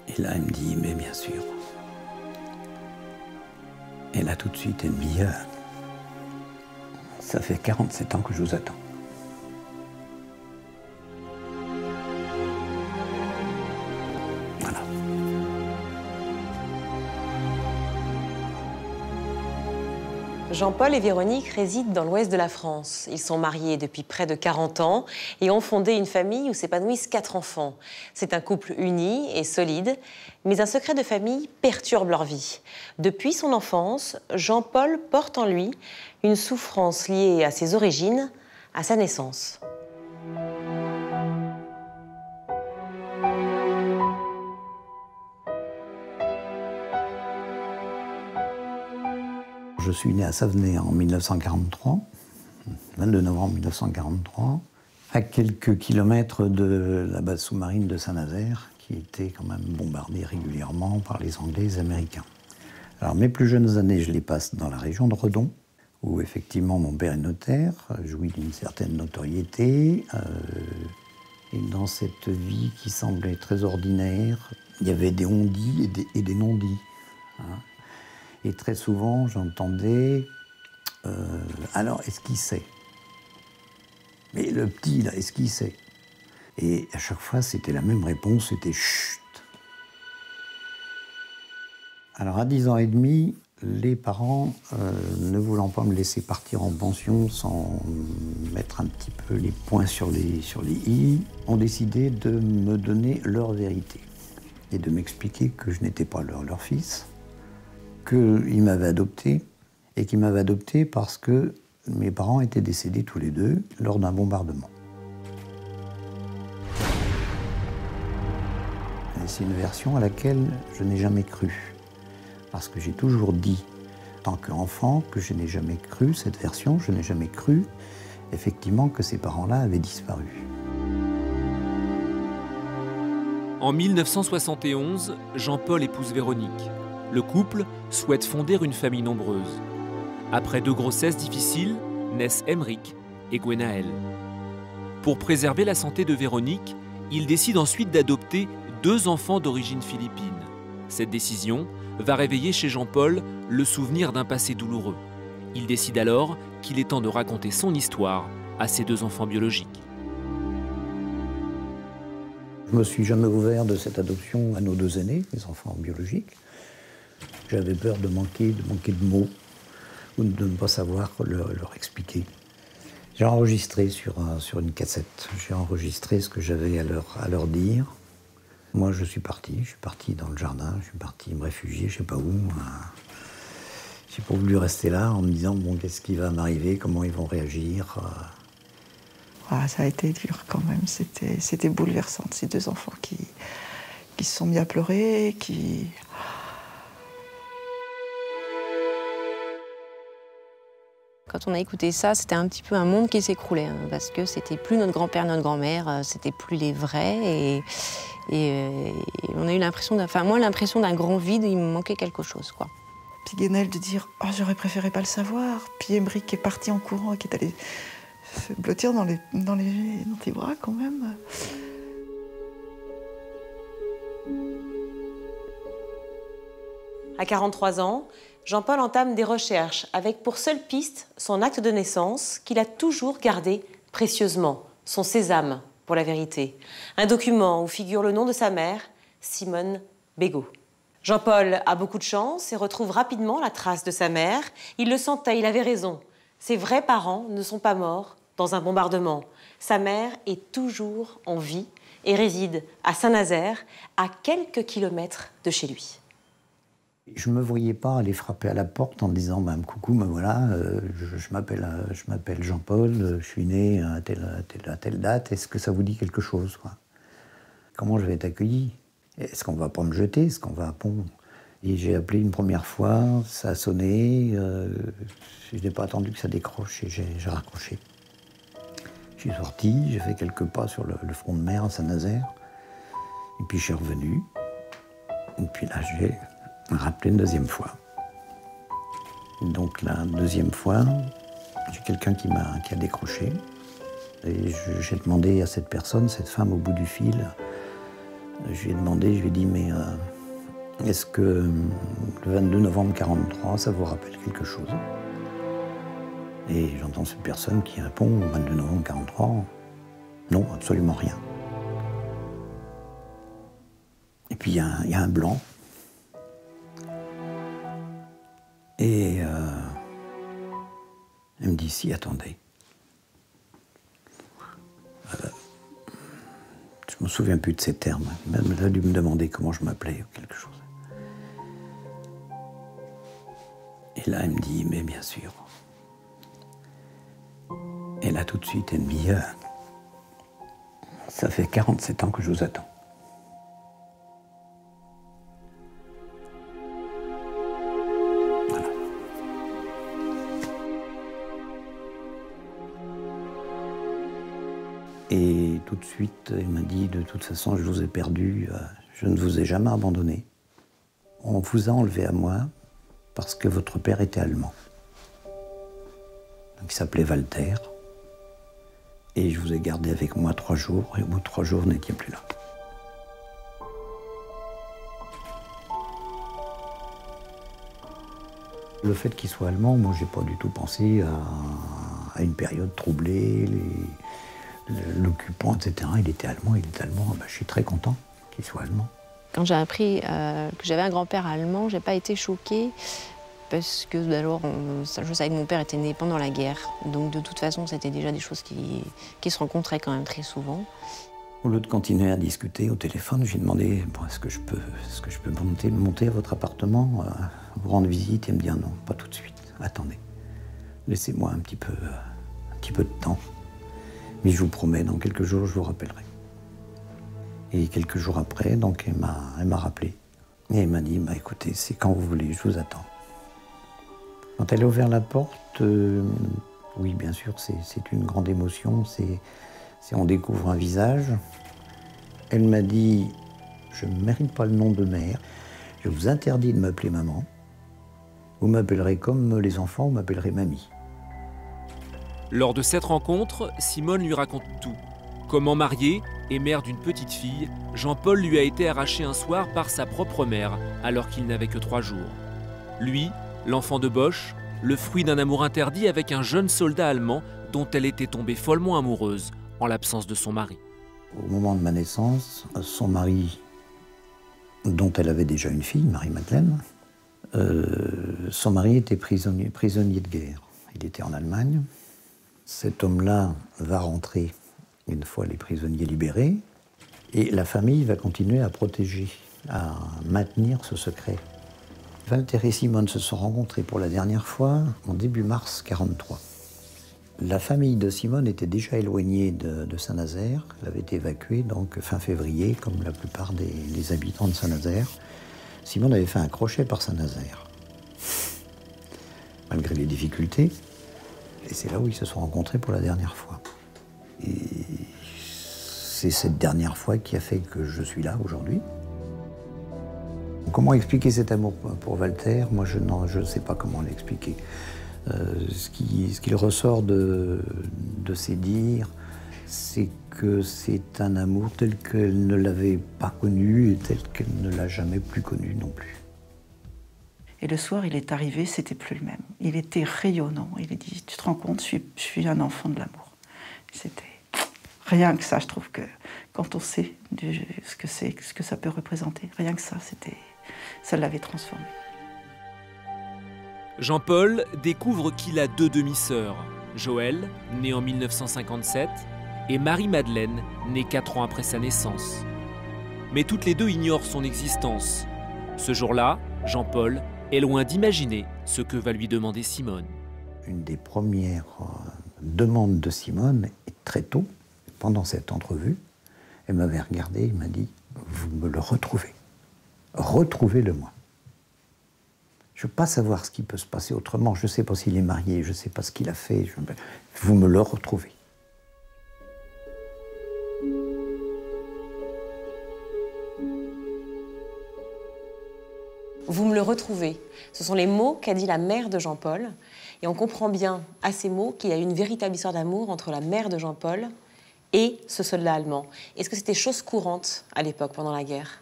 Et là, elle me dit, mais bien sûr. Et là, tout de suite, elle me dit, ça fait 47 ans que je vous attends. Voilà. Jean-Paul et Véronique résident dans l'ouest de la France. Ils sont mariés depuis près de 40 ans et ont fondé une famille où s'épanouissent 4 enfants. C'est un couple uni et solide, mais un secret de famille perturbe leur vie. Depuis son enfance, Jean-Paul porte en lui une souffrance liée à ses origines, à sa naissance. Je suis né à Savenay en 1943, 22 novembre 1943, à quelques kilomètres de la base sous-marine de Saint-Nazaire, qui était quand même bombardée régulièrement par les Anglais et les Américains. Alors mes plus jeunes années, je les passe dans la région de Redon, où effectivement mon père est notaire, jouit d'une certaine notoriété. Et dans cette vie qui semblait très ordinaire, il y avait des on-dits et des non-dits. Hein. Et très souvent, j'entendais alors, est-ce qu'il sait? Mais le petit, là, est-ce qu'il sait? Et à chaque fois, c'était la même réponse, c'était chut. Alors, à 10 ans et demi, les parents, ne voulant pas me laisser partir en pension sans mettre un petit peu les points sur les i, ont décidé de me donner leur vérité et de m'expliquer que je n'étais pas leur fils, qu'ils m'avaient adopté et qu'ils m'avaient adopté parce que mes parents étaient décédés tous les deux lors d'un bombardement. Et c'est une version à laquelle je n'ai jamais cru. Parce que j'ai toujours dit, en tant qu'enfant, que je n'ai jamais cru cette version, je n'ai jamais cru, effectivement, que ces parents-là avaient disparu. En 1971, Jean-Paul épouse Véronique. Le couple souhaite fonder une famille nombreuse. Après 2 grossesses difficiles, naissent Emeric et Gwenaël. Pour préserver la santé de Véronique, il décide ensuite d'adopter 2 enfants d'origine philippine. Cette décision va réveiller chez Jean-Paul le souvenir d'un passé douloureux. Il décide alors qu'il est temps de raconter son histoire à ses 2 enfants biologiques. Je ne me suis jamais ouvert de cette adoption à nos 2 aînés, mes enfants biologiques. J'avais peur de manquer de mots ou de ne pas savoir leur expliquer. J'ai enregistré sur une cassette, j'ai enregistré ce que j'avais à leur dire. Moi, je suis parti dans le jardin, je suis parti me réfugier, je ne sais pas où. J'ai pas voulu rester là en me disant, bon, qu'est-ce qui va m'arriver, comment ils vont réagir. Ah, ça a été dur quand même, c'était bouleversant, ces 2 enfants qui se sont mis à pleurer, qui... Quand on a écouté ça, c'était un petit peu un monde qui s'écroulait, hein, parce que c'était plus notre grand-père, notre grand-mère, c'était plus les vrais, et on a eu l'impression, moi l'impression d'un grand vide, il me manquait quelque chose, quoi. Puis Gwenaël de dire, oh, j'aurais préféré pas le savoir. Puis Emeric qui est parti en courant et qui est allé se blottir dans tes bras quand même. À 43 ans, Jean-Paul entame des recherches avec pour seule piste son acte de naissance qu'il a toujours gardé précieusement, son sésame pour la vérité. Un document où figure le nom de sa mère, Simone Bégaud. Jean-Paul a beaucoup de chance et retrouve rapidement la trace de sa mère. Il le sentait, il avait raison. Ses vrais parents ne sont pas morts dans un bombardement. Sa mère est toujours en vie et réside à Saint-Nazaire, à quelques kilomètres de chez lui. Je ne me voyais pas aller frapper à la porte en disant « Coucou, me voilà, je m'appelle Jean-Paul, je suis né à telle date, est-ce que ça vous dit quelque chose ?» Comment je vais être accueilli? Est-ce qu'on ne va pas me jeter? Est-ce qu'on va... Bon. Et j'ai appelé une première fois, ça a sonné, je n'ai pas attendu que ça décroche et j'ai raccroché. Je suis sorti, j'ai fait quelques pas sur le front de mer à Saint-Nazaire, et puis je suis revenu, et puis là j'ai rappelé une 2e fois. Donc la 2e fois, j'ai quelqu'un qui a décroché, et j'ai demandé à cette personne, cette femme au bout du fil, je lui ai dit, mais est-ce que le 22 novembre 1943, ça vous rappelle quelque chose? Et j'entends cette personne qui répond, le 22 novembre 1943, non, absolument rien. Et puis il y a un blanc. Et elle me dit, si, attendez. Je ne me souviens plus de ces termes. Elle a dû me demander comment je m'appelais ou quelque chose. Et là, elle me dit, mais bien sûr. Et là, tout de suite, elle me dit, ça fait 47 ans que je vous attends. Voilà. Et tout de suite, elle m'a dit, de toute façon, je vous ai perdu, je ne vous ai jamais abandonné. On vous a enlevé à moi parce que votre père était allemand. qui s'appelait Walter. Et je vous ai gardé avec moi 3 jours, et au bout de 3 jours, vous n'étiez plus là. Le fait qu'il soit allemand, moi, j'ai pas du tout pensé à une période troublée, l'occupant, etc. Il était allemand, ben, je suis très content qu'il soit allemand. Quand j'ai appris que j'avais un grand-père allemand, j'ai pas été choquée. Parce que d'abord, je savais que mon père était né pendant la guerre. Donc de toute façon, c'était déjà des choses qui se rencontraient quand même très souvent. Au lieu de continuer à discuter au téléphone, j'ai demandé bon, est-ce que je peux monter à votre appartement, vous rendre visite, et me dire non, pas tout de suite. Attendez, laissez-moi un petit peu de temps. Mais je vous promets, dans quelques jours, je vous rappellerai. Et quelques jours après, donc, elle m'a rappelé. Et elle m'a dit, bah, écoutez, c'est quand vous voulez, je vous attends. Quand elle a ouvert la porte, oui, bien sûr, c'est une grande émotion, on découvre un visage. Elle m'a dit, je ne mérite pas le nom de mère, je vous interdis de m'appeler maman. Vous m'appellerez comme les enfants, vous m'appellerez mamie. Lors de cette rencontre, Simone lui raconte tout. Comment marié et mère d'une petite fille, Jean-Paul lui a été arraché un soir par sa propre mère, alors qu'il n'avait que 3 jours. Lui, l'enfant de Bosch, le fruit d'un amour interdit avec un jeune soldat allemand dont elle était tombée follement amoureuse en l'absence de son mari. Au moment de ma naissance, son mari, dont elle avait déjà une fille, Marie-Madeleine, son mari était prisonnier de guerre. Il était en Allemagne. Cet homme-là va rentrer une fois les prisonniers libérés, et la famille va continuer à protéger, à maintenir ce secret. Walter et Simone se sont rencontrés pour la dernière fois en début mars 1943. La famille de Simone était déjà éloignée de Saint-Nazaire. Elle avait été évacuée donc fin février, comme la plupart des habitants de Saint-Nazaire. Simone avait fait un crochet par Saint-Nazaire, malgré les difficultés. Et c'est là où ils se sont rencontrés pour la dernière fois. Et c'est cette dernière fois qui a fait que je suis là aujourd'hui. Comment expliquer cet amour pour Walter? Moi, je ne sais pas comment l'expliquer. Ce qu'il ressort de ses dires, c'est que c'est un amour tel qu'elle ne l'avait pas connu et tel qu'elle ne l'a jamais plus connu non plus. Et le soir, il est arrivé, c'était plus le même. Il était rayonnant. Il a dit, tu te rends compte, je suis un enfant de l'amour. C'était rien que ça, je trouve que quand on sait ce que ça peut représenter, rien que ça, ça l'avait transformé. Jean-Paul découvre qu'il a 2 demi-sœurs, Joëlle, née en 1957, et Marie-Madeleine, née 4 ans après sa naissance. Mais toutes les deux ignorent son existence. Ce jour-là, Jean-Paul est loin d'imaginer ce que va lui demander Simone. Une des premières demandes de Simone, très tôt, pendant cette entrevue, elle m'avait regardé et m'a dit « Vous me le retrouvez. Retrouvez-le-moi. Je ne veux pas savoir ce qui peut se passer autrement. Je ne sais pas s'il est marié, je ne sais pas ce qu'il a fait. Vous me le retrouvez. » Vous me le retrouvez. Ce sont les mots qu'a dit la mère de Jean-Paul. Et on comprend bien à ces mots qu'il y a une véritable histoire d'amour entre la mère de Jean-Paul et ce soldat allemand. Est-ce que c'était chose courante à l'époque, pendant la guerre?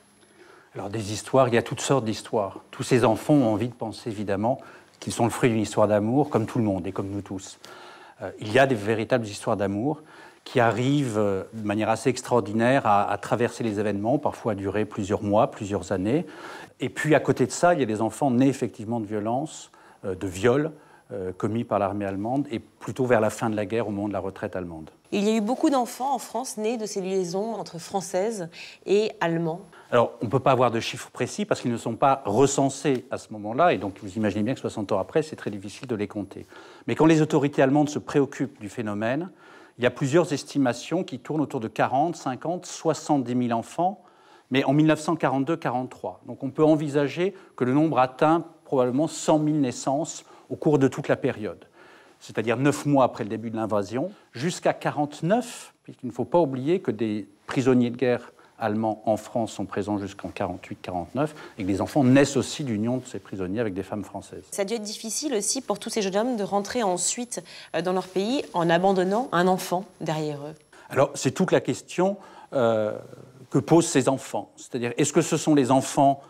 Alors des histoires, il y a toutes sortes d'histoires. Tous ces enfants ont envie de penser évidemment qu'ils sont le fruit d'une histoire d'amour, comme tout le monde et comme nous tous. Il y a des véritables histoires d'amour qui arrivent de manière assez extraordinaire à traverser les événements, parfois à durer plusieurs mois, plusieurs années. Et puis à côté de ça, il y a des enfants nés effectivement de violences, de viols commis par l'armée allemande, et plutôt vers la fin de la guerre, au moment de la retraite allemande. Il y a eu beaucoup d'enfants en France nés de ces liaisons entre Françaises et Allemands. Alors, on ne peut pas avoir de chiffres précis parce qu'ils ne sont pas recensés à ce moment-là, et donc vous imaginez bien que 60 ans après, c'est très difficile de les compter. Mais quand les autorités allemandes se préoccupent du phénomène, il y a plusieurs estimations qui tournent autour de 40, 50, 70 000 enfants, mais en 1942-43. Donc on peut envisager que le nombre atteint probablement 100 000 naissances au cours de toute la période, c'est-à-dire 9 mois après le début de l'invasion, jusqu'à 1949, puisqu'il ne faut pas oublier que des prisonniers de guerre allemands en France sont présents jusqu'en 48-49 et que les enfants naissent aussi d'union de ces prisonniers avec des femmes françaises. Ça a dû être difficile aussi pour tous ces jeunes hommes de rentrer ensuite dans leur pays en abandonnant un enfant derrière eux. Alors, c'est toute la question que posent ces enfants. C'est-à-dire, est-ce que ce sont les enfants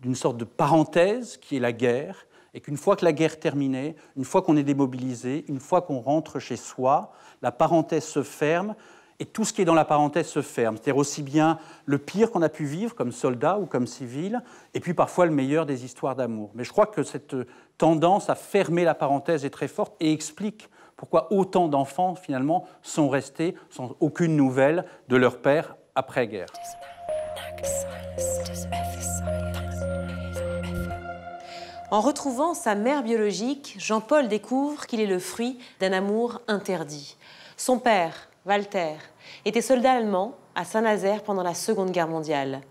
d'une sorte de parenthèse qui est la guerre, et qu'une fois que la guerre est terminée, une fois qu'on est démobilisé, une fois qu'on rentre chez soi, la parenthèse se ferme, et tout ce qui est dans la parenthèse se ferme. C'est-à-dire aussi bien le pire qu'on a pu vivre comme soldat ou comme civil, et puis parfois le meilleur des histoires d'amour. Mais je crois que cette tendance à fermer la parenthèse est très forte et explique pourquoi autant d'enfants, finalement, sont restés sans aucune nouvelle de leur père après-guerre. En retrouvant sa mère biologique, Jean-Paul découvre qu'il est le fruit d'un amour interdit. Son père, Walter, était soldat allemand à Saint-Nazaire pendant la Seconde Guerre mondiale.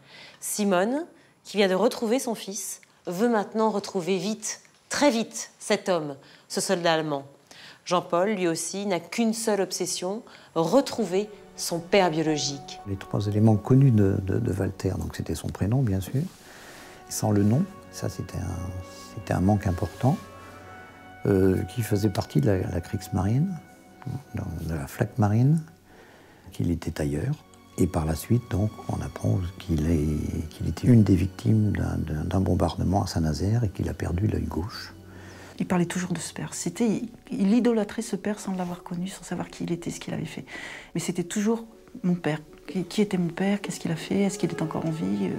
Simone, qui vient de retrouver son fils, veut maintenant retrouver vite, très vite, cet homme, ce soldat allemand. Jean-Paul, lui aussi, n'a qu'une seule obsession, retrouver son père biologique. Les 3 éléments connus de Walter, donc c'était son prénom, bien sûr, et sans le nom, ça c'était un manque important, qui faisait partie de la Kriegsmarine, de la Flakmarine, qu'il était tailleur. Et par la suite, donc, on apprend qu'il était une des victimes d'un bombardement à Saint-Nazaire et qu'il a perdu l'œil gauche. Il parlait toujours de ce père. Il idolâtrait ce père sans l'avoir connu, sans savoir qui il était, ce qu'il avait fait. Mais c'était toujours mon père. Qui était mon père? Qu'est-ce qu'il a fait? Est-ce qu'il est encore en vie?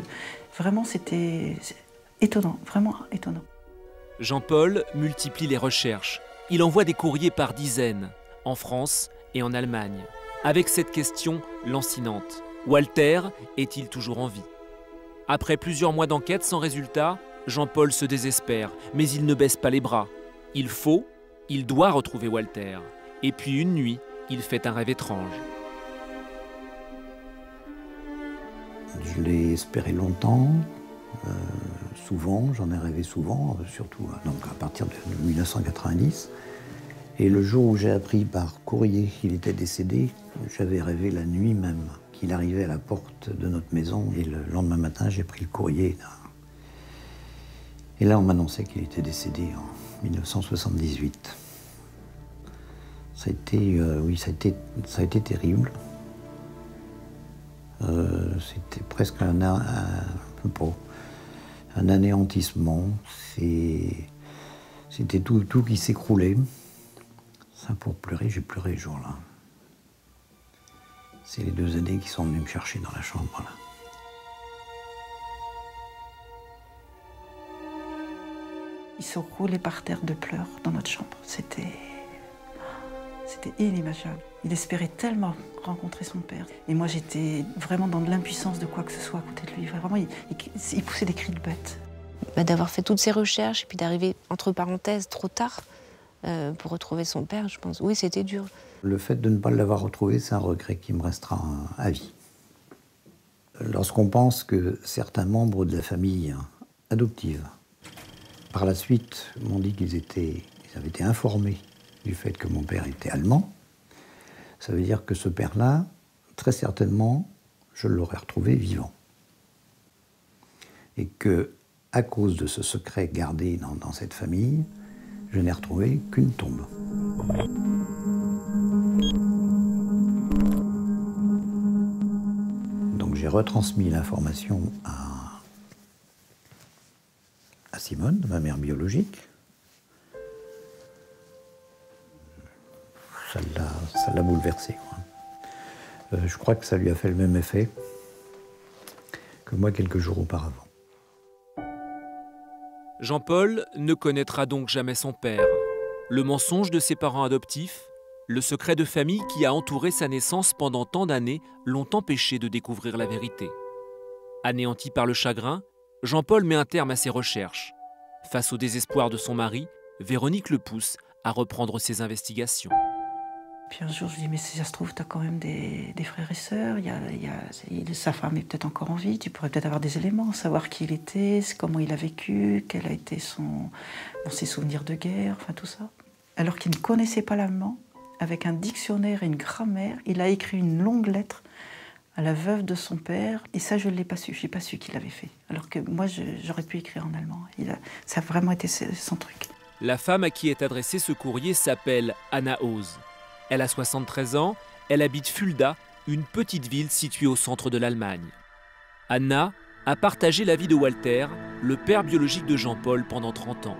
Vraiment, c'était étonnant, vraiment étonnant. Jean-Paul multiplie les recherches. Il envoie des courriers par dizaines, en France et en Allemagne, avec cette question lancinante. Walter est-il toujours en vie? Après plusieurs mois d'enquête sans résultat, Jean-Paul se désespère, mais il ne baisse pas les bras. Il doit retrouver Walter. Et puis une nuit, il fait un rêve étrange. Je l'ai espéré longtemps, souvent, j'en ai rêvé souvent, surtout donc à partir de 1990. Et le jour où j'ai appris par courrier qu'il était décédé, j'avais rêvé la nuit même qu'il arrivait à la porte de notre maison. Et le lendemain matin, j'ai pris le courrier. Et là, on m'annonçait qu'il était décédé en 1978. Ça a été terrible. C'était presque un anéantissement. C'était tout qui s'écroulait. Ça, pour pleurer, j'ai pleuré ce jour-là. C'est les 2 aînés qui sont venus me chercher dans la chambre, là. Il se roulait par terre de pleurs dans notre chambre. C'était inimaginable. Il espérait tellement rencontrer son père. Et moi, j'étais vraiment dans de l'impuissance de quoi que ce soit à côté de lui. Vraiment, il poussait des cris de bête. D'avoir fait toutes ces recherches et puis d'arriver, entre parenthèses, trop tard pour retrouver son père, je pense. Oui, c'était dur. Le fait de ne pas l'avoir retrouvé, c'est un regret qui me restera à vie. Lorsqu'on pense que certains membres de la famille adoptive, par la suite, m'ont dit qu'ils avaient été informés du fait que mon père était allemand, ça veut dire que ce père-là, très certainement, je l'aurais retrouvé vivant. Et que, à cause de ce secret gardé dans cette famille, je n'ai retrouvé qu'une tombe. Donc j'ai retransmis l'information à Simone, ma mère biologique. Ça l'a bouleversée, quoi. Je crois que ça lui a fait le même effet que moi quelques jours auparavant. Jean-Paul ne connaîtra donc jamais son père. Le mensonge de ses parents adoptifs, le secret de famille qui a entouré sa naissance pendant tant d'années l'ont empêché de découvrir la vérité. Anéanti par le chagrin, Jean-Paul met un terme à ses recherches. Face au désespoir de son mari, Véronique le pousse à reprendre ses investigations. Puis un jour, je dis, mais si ça se trouve, tu as quand même des frères et sœurs, sa femme est peut-être encore en vie, tu pourrais peut-être avoir des éléments, savoir qui il était, comment il a vécu, quel a été ses souvenirs de guerre, enfin tout ça. Alors qu'il ne connaissait pas l'allemand, avec un dictionnaire et une grammaire, il a écrit une longue lettre à la veuve de son père. Et ça, je ne l'ai pas su. Je n'ai pas su qu'il l'avait fait. Alors que moi, j'aurais pu écrire en allemand. Ça a vraiment été son truc. La femme à qui est adressé ce courrier s'appelle Anna Ose. Elle a 73 ans, elle habite Fulda, une petite ville située au centre de l'Allemagne. Anna a partagé la vie de Walter, le père biologique de Jean-Paul, pendant 30 ans.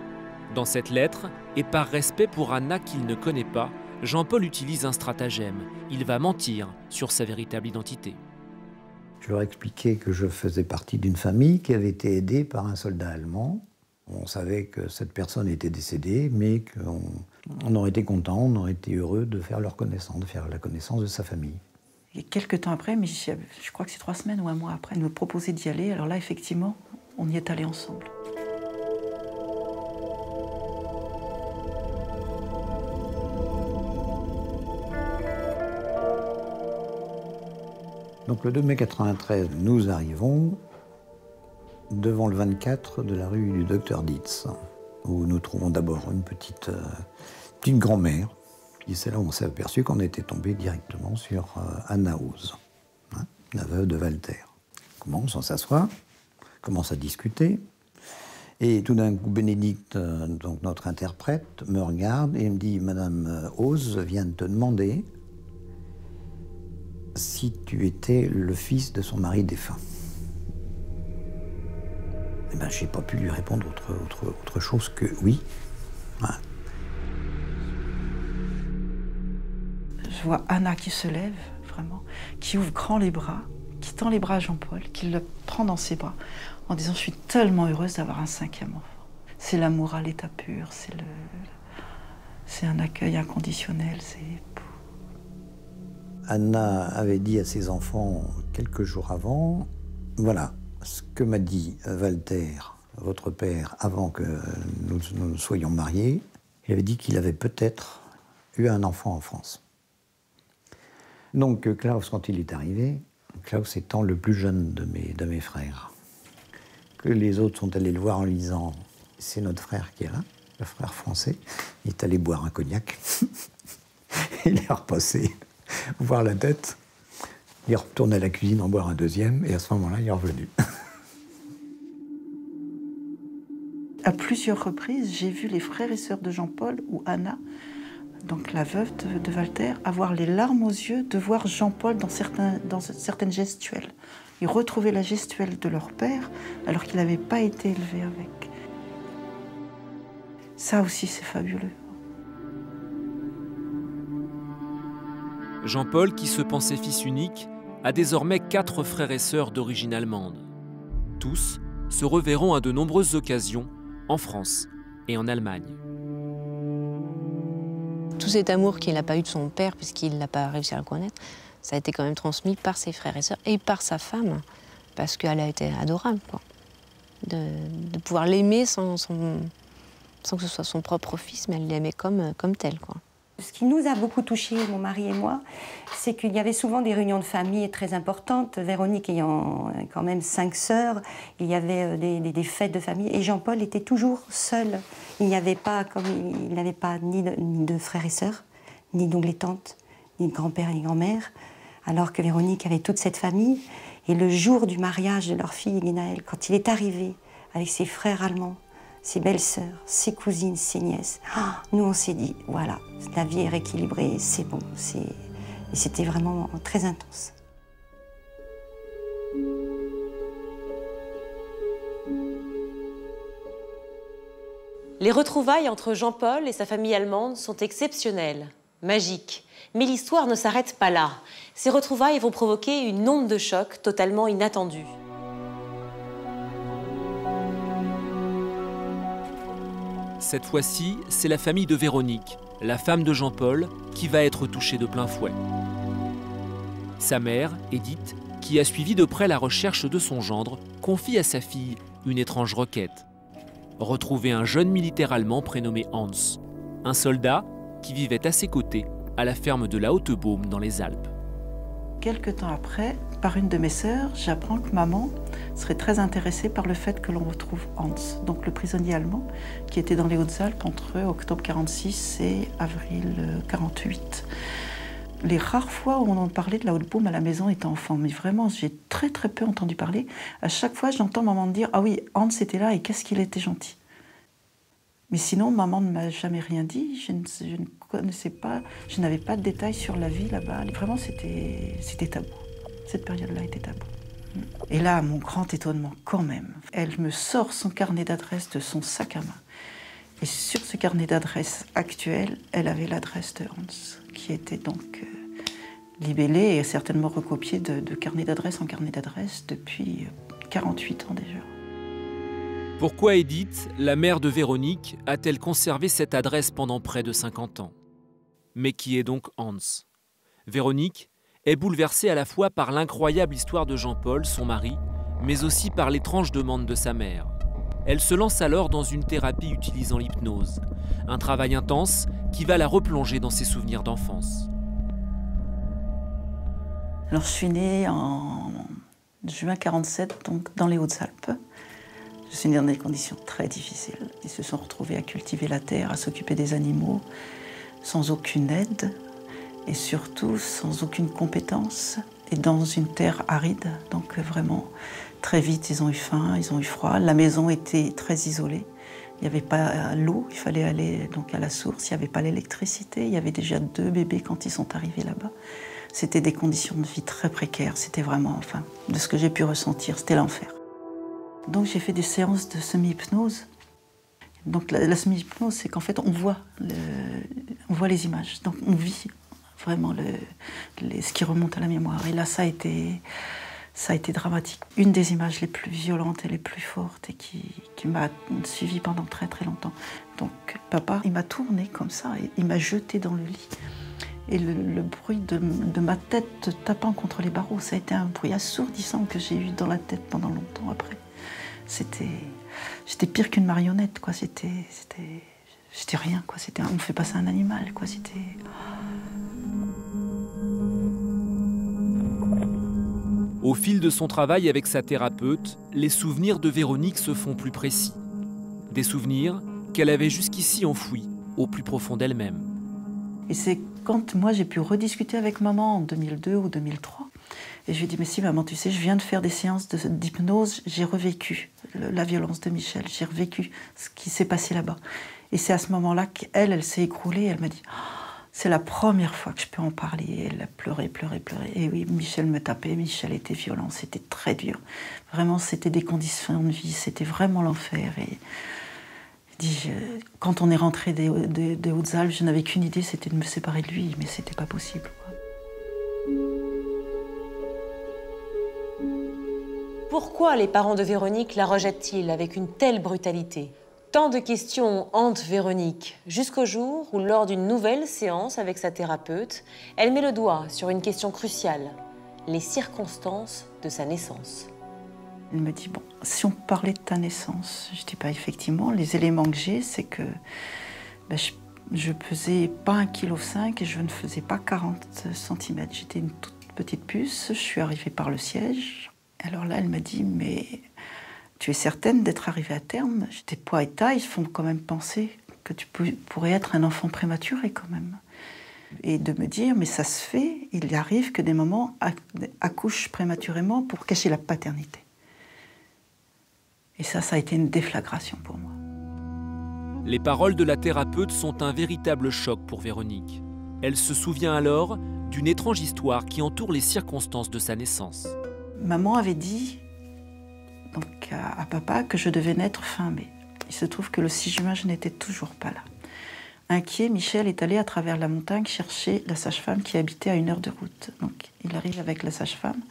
Dans cette lettre, et par respect pour Anna qu'il ne connaît pas, Jean-Paul utilise un stratagème. Il va mentir sur sa véritable identité. Je leur expliquais que je faisais partie d'une famille qui avait été aidée par un soldat allemand. On savait que cette personne était décédée, mais qu'on aurait été content, on aurait été heureux de faire leur connaissance, de faire la connaissance de sa famille. Et quelques temps après, mais je crois que c'est 3 semaines ou un mois après, elle me proposait d'y aller. Alors là, effectivement, on y est allés ensemble. Donc le 2 mai 1993, nous arrivons devant le 24 de la rue du Docteur Dietz, où nous trouvons d'abord une petite grand-mère. Et c'est là où on s'est aperçu qu'on était tombé directement sur Anna Ose, hein, la veuve de Walter. On commence, on s'assoit, commence à discuter. Et tout d'un coup, Bénédicte, donc notre interprète, me regarde et me dit « Madame Ose vient de te demander si tu étais le fils de son mari défunt. » Eh bien, je n'ai pas pu lui répondre autre chose que oui. Ouais. Je vois Anna qui se lève, vraiment, qui ouvre grand les bras, qui tend les bras à Jean-Paul, qui le prend dans ses bras, en disant « Je suis tellement heureuse d'avoir un 5e enfant. » C'est l'amour à l'état pur, c'est un accueil inconditionnel, c'est... Anna avait dit à ses enfants quelques jours avant, voilà ce que m'a dit Walter, votre père, avant que nous soyons mariés. Il avait dit qu'il avait peut-être eu un enfant en France. Donc Klaus, quand il est arrivé, Klaus étant le plus jeune de mes frères, que les autres sont allés le voir en lui disant « C'est notre frère qui est là, le frère français », il est allé boire un cognac, il est repassé voir la tête, il retourne à la cuisine en boire un deuxième, et à ce moment-là, il est revenu. À plusieurs reprises, j'ai vu les frères et sœurs de Jean-Paul ou Anna, donc la veuve de Walter, avoir les larmes aux yeux de voir Jean-Paul dans certaines gestuelles. Ils retrouvaient la gestuelle de leur père, alors qu'il n'avait pas été élevé avec. Ça aussi, c'est fabuleux. Jean-Paul, qui se pensait fils unique, a désormais 4 frères et sœurs d'origine allemande. Tous se reverront à de nombreuses occasions en France et en Allemagne. Tout cet amour qu'il n'a pas eu de son père, puisqu'il n'a pas réussi à le connaître, ça a été quand même transmis par ses frères et sœurs et par sa femme, parce qu'elle a été adorable, quoi. De pouvoir l'aimer sans que ce soit son propre fils, mais elle l'aimait comme tel, quoi. Ce qui nous a beaucoup touchés, mon mari et moi, c'est qu'il y avait souvent des réunions de famille très importantes. Véronique ayant quand même 5 sœurs, il y avait des fêtes de famille. Et Jean-Paul était toujours seul. Il n'avait pas ni de frères et sœurs, ni d'oncles et tantes, ni de grands-pères et grand-mères, alors que Véronique avait toute cette famille. Et le jour du mariage de leur fille, Guénaëlle, quand il est arrivé avec ses frères allemands, ses belles-sœurs, ses cousines, ses nièces. Nous, on s'est dit, voilà, la vie est rééquilibrée, c'est bon. Et c'était vraiment très intense. Les retrouvailles entre Jean-Paul et sa famille allemande sont exceptionnelles, magiques. Mais l'histoire ne s'arrête pas là. Ces retrouvailles vont provoquer une onde de choc totalement inattendue. Cette fois-ci, c'est la famille de Véronique, la femme de Jean-Paul, qui va être touchée de plein fouet. Sa mère, Edith, qui a suivi de près la recherche de son gendre, confie à sa fille une étrange requête. Retrouver un jeune militaire allemand prénommé Hans, un soldat qui vivait à ses côtés à la ferme de la Haute-Baume dans les Alpes. Quelque temps après, par une de mes sœurs, j'apprends que maman serait très intéressée par le fait que l'on retrouve Hans, donc le prisonnier allemand qui était dans les Hautes-Alpes entre octobre 46 et avril 48. les rares fois où on en parlait de la Haute-Baume à la maison étant enfant, mais vraiment, j'ai très très peu entendu parler. À chaque fois, j'entends maman me dire « Ah oui, Hans était là et qu'est-ce qu'il était gentil ». Mais sinon, maman ne m'a jamais rien dit, je ne connaissais pas, je n'avais pas de détails sur la vie là-bas. Vraiment, c'était tabou. Cette période-là était tabou. Et là, mon grand étonnement, quand même, elle me sort son carnet d'adresse de son sac à main. Et sur ce carnet d'adresse actuel, elle avait l'adresse de Hans, qui était donc libellé et certainement recopié de carnet d'adresse en carnet d'adresse depuis 48 ans déjà. Pourquoi Edith, la mère de Véronique, a-t-elle conservé cette adresse pendant près de 50 ans? Mais qui est donc Hans? Véronique est bouleversée à la fois par l'incroyable histoire de Jean-Paul, son mari, mais aussi par l'étrange demande de sa mère. Elle se lance alors dans une thérapie utilisant l'hypnose, un travail intense qui va la replonger dans ses souvenirs d'enfance. Alors je suis née en juin 1947, donc dans les Hautes-Alpes. Je suis née dans des conditions très difficiles. Ils se sont retrouvés à cultiver la terre, à s'occuper des animaux, sans aucune aide et surtout sans aucune compétence et dans une terre aride. Donc vraiment, très vite, ils ont eu faim, ils ont eu froid. La maison était très isolée. Il n'y avait pas l'eau, il fallait aller donc à la source. Il n'y avait pas l'électricité. Il y avait déjà 2 bébés quand ils sont arrivés là-bas. C'était des conditions de vie très précaires. C'était vraiment, enfin, de ce que j'ai pu ressentir, c'était l'enfer. Donc j'ai fait des séances de semi-hypnose. Donc la semi-hypnose, c'est qu'en fait, on voit les images. Donc on vit vraiment ce qui remonte à la mémoire. Et là, ça a été dramatique. Une des images les plus violentes et les plus fortes et qui m'a suivie pendant très très longtemps. Donc papa, il m'a tourné comme ça et il m'a jeté dans le lit. Et le bruit de ma tête tapant contre les barreaux, ça a été un bruit assourdissant que j'ai eu dans la tête pendant longtemps après. J'étais pire qu'une marionnette, quoi. J'étais rien, quoi. On ne fait pas ça à un animal, quoi. Au fil de son travail avec sa thérapeute, les souvenirs de Véronique se font plus précis. Des souvenirs qu'elle avait jusqu'ici enfouis au plus profond d'elle-même. Et c'est quand moi j'ai pu rediscuter avec maman en 2002 ou 2003, et je lui ai dit, mais si maman, tu sais, je viens de faire des séances d'hypnose, j'ai revécu la violence de Michel, j'ai revécu ce qui s'est passé là-bas. Et c'est à ce moment-là qu'elle s'est écroulée, elle m'a dit, c'est la première fois que je peux en parler. Elle a pleuré, pleuré, pleuré. Et oui, Michel me tapait, Michel était violent, c'était très dur. Vraiment, c'était des conditions de vie, c'était vraiment l'enfer. Et quand on est rentré des Hautes-Alpes, je n'avais qu'une idée, c'était de me séparer de lui, mais c'était pas possible, quoi. Pourquoi les parents de Véronique la rejettent-ils avec une telle brutalité? Tant de questions hantent Véronique, jusqu'au jour où, lors d'une nouvelle séance avec sa thérapeute, elle met le doigt sur une question cruciale, les circonstances de sa naissance. Elle me dit, bon, si on parlait de ta naissance, je dis, effectivement, les éléments que j'ai, c'est que je pesais pas 1,5 kg et je ne faisais pas 40 cm. J'étais une toute petite puce, je suis arrivée par le siège. Alors là, elle m'a dit, mais tu es certaine d'être arrivée à terme? Tes poids et taille font quand même penser que tu pourrais être un enfant prématuré quand même. Et de me dire, mais ça se fait, il arrive que des mamans accouchent prématurément pour cacher la paternité. Et ça a été une déflagration pour moi. Les paroles de la thérapeute sont un véritable choc pour Véronique. Elle se souvient alors d'une étrange histoire qui entoure les circonstances de sa naissance. Maman avait dit donc, à papa que je devais naître fin mai. Il se trouve que le 6 juin, je n'étais toujours pas là. Inquiet, Michel est allé à travers la montagne chercher la sage-femme qui habitait à 1 heure de route. Donc, il arrive avec la sage-femme.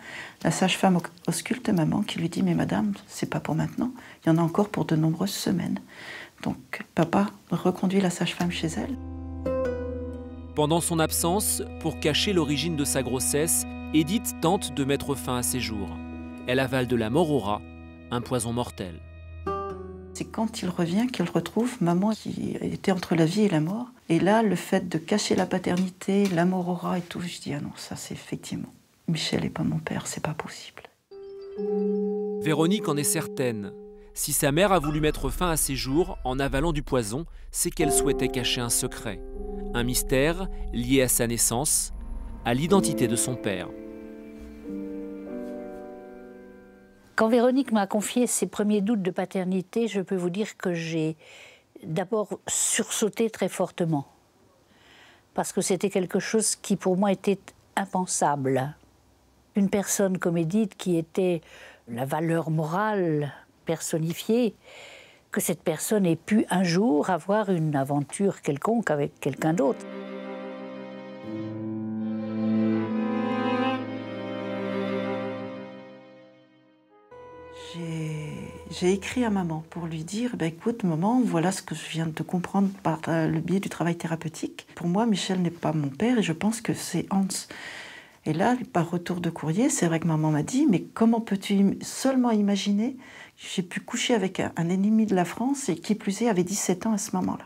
La sage-femme ausculte maman qui lui dit « Mais madame, c'est pas pour maintenant, il y en a encore pour de nombreuses semaines. » Donc, papa reconduit la sage-femme chez elle. Pendant son absence, pour cacher l'origine de sa grossesse, Edith tente de mettre fin à ses jours. Elle avale de la morora, un poison mortel. C'est quand il revient qu'il retrouve maman qui était entre la vie et la mort. Et là, le fait de cacher la paternité, la morora et tout, je dis, ah non, ça c'est effectivement, Michel n'est pas mon père, c'est pas possible. Véronique en est certaine. Si sa mère a voulu mettre fin à ses jours en avalant du poison, c'est qu'elle souhaitait cacher un secret. Un mystère lié à sa naissance, à l'identité de son père. Quand Véronique m'a confié ses premiers doutes de paternité, je peux vous dire que j'ai d'abord sursauté très fortement. Parce que c'était quelque chose qui pour moi était impensable. Une personne comme Edith qui était la valeur morale personnifiée, que cette personne ait pu un jour avoir une aventure quelconque avec quelqu'un d'autre. J'ai écrit à maman pour lui dire écoute, maman, voilà ce que je viens de te comprendre par le biais du travail thérapeutique. Pour moi, Michel n'est pas mon père et je pense que c'est Hans. Et là, par retour de courrier, c'est vrai que maman m'a dit mais comment peux-tu seulement imaginer que j'ai pu coucher avec un ennemi de la France et qui plus est avait 17 ans à ce moment-là.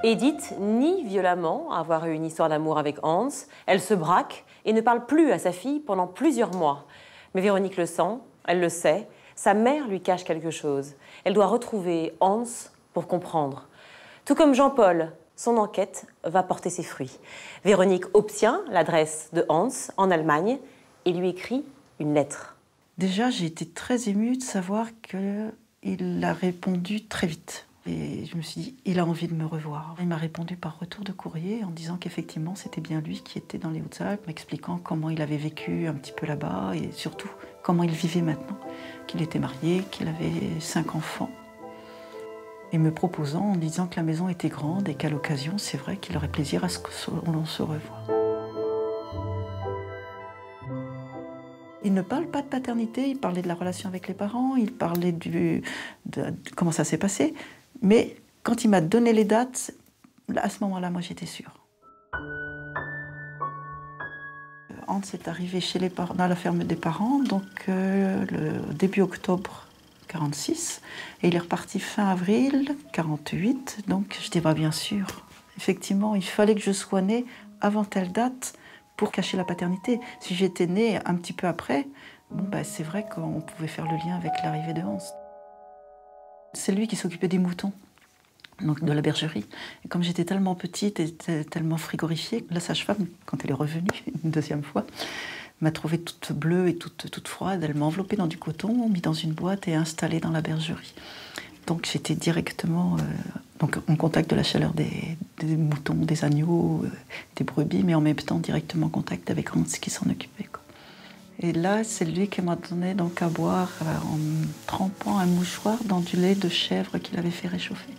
Edith nie violemment avoir eu une histoire d'amour avec Hans. Elle se braque et ne parle plus à sa fille pendant plusieurs mois. Mais Véronique le sent, elle le sait. Sa mère lui cache quelque chose. Elle doit retrouver Hans pour comprendre. Tout comme Jean-Paul, son enquête va porter ses fruits. Véronique obtient l'adresse de Hans en Allemagne et lui écrit une lettre. Déjà, j'ai été très émue de savoir qu'il a répondu très vite. Et je me suis dit, il a envie de me revoir. Il m'a répondu par retour de courrier en disant qu'effectivement, c'était bien lui qui était dans les Hautes-Alpes, m'expliquant comment il avait vécu un petit peu là-bas et surtout comment il vivait maintenant, qu'il était marié, qu'il avait 5 enfants. Et me proposant en disant que la maison était grande et qu'à l'occasion, c'est vrai qu'il aurait plaisir à ce qu'on se revoie. Il ne parle pas de paternité, il parlait de la relation avec les parents, il parlait de comment ça s'est passé. Mais quand il m'a donné les dates, à ce moment-là, moi, j'étais sûre. Hans est arrivé chez les parents, dans la ferme des parents, donc le début octobre 46, et il est reparti fin avril 48. Donc je dis bien sûr, effectivement, il fallait que je sois née avant telle date pour cacher la paternité. Si j'étais née un petit peu après, c'est vrai qu'on pouvait faire le lien avec l'arrivée de Hans. C'est lui qui s'occupait des moutons, donc de la bergerie. Et comme j'étais tellement petite et tellement frigorifiée, la sage-femme, quand elle est revenue une deuxième fois, m'a trouvée toute bleue et toute froide. Elle m'a enveloppée dans du coton, mis dans une boîte et installée dans la bergerie. Donc j'étais directement en contact de la chaleur des moutons, des agneaux, des brebis, mais en même temps directement en contact avec Hans qui s'en occupait, quoi. Et là, c'est lui qui m'a donné donc à boire en trempant un mouchoir dans du lait de chèvre qu'il avait fait réchauffer.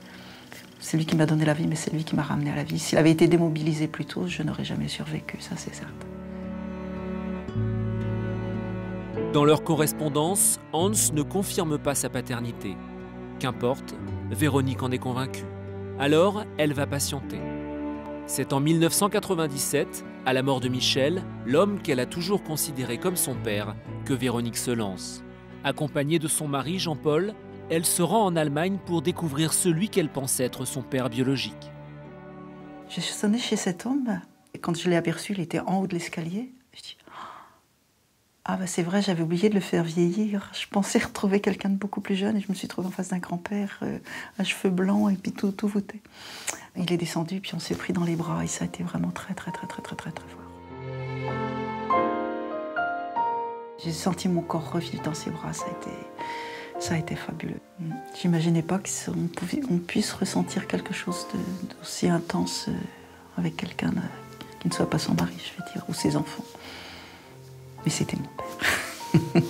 C'est lui qui m'a donné la vie, mais c'est lui qui m'a ramené à la vie. S'il avait été démobilisé plus tôt, je n'aurais jamais survécu, ça c'est certain. Dans leur correspondance, Hans ne confirme pas sa paternité. Qu'importe, Véronique en est convaincue. Alors, elle va patienter. C'est en 1997, à la mort de Michel, l'homme qu'elle a toujours considéré comme son père, que Véronique se lance. Accompagnée de son mari Jean-Paul, elle se rend en Allemagne pour découvrir celui qu'elle pense être son père biologique. J'ai sonné chez cet homme, et quand je l'ai aperçu, il était en haut de l'escalier. Je dis, c'est vrai, j'avais oublié de le faire vieillir. Je pensais retrouver quelqu'un de beaucoup plus jeune et je me suis trouvée en face d'un grand-père à cheveux blancs et puis tout voûté. Il est descendu, puis on s'est pris dans les bras et ça a été vraiment très fort. J'ai senti mon corps revivre dans ses bras, ça a été fabuleux. J'imaginais pas qu'on puisse ressentir quelque chose d'aussi intense avec quelqu'un qui ne soit pas son mari, je vais dire, ou ses enfants. Mais c'était mon père.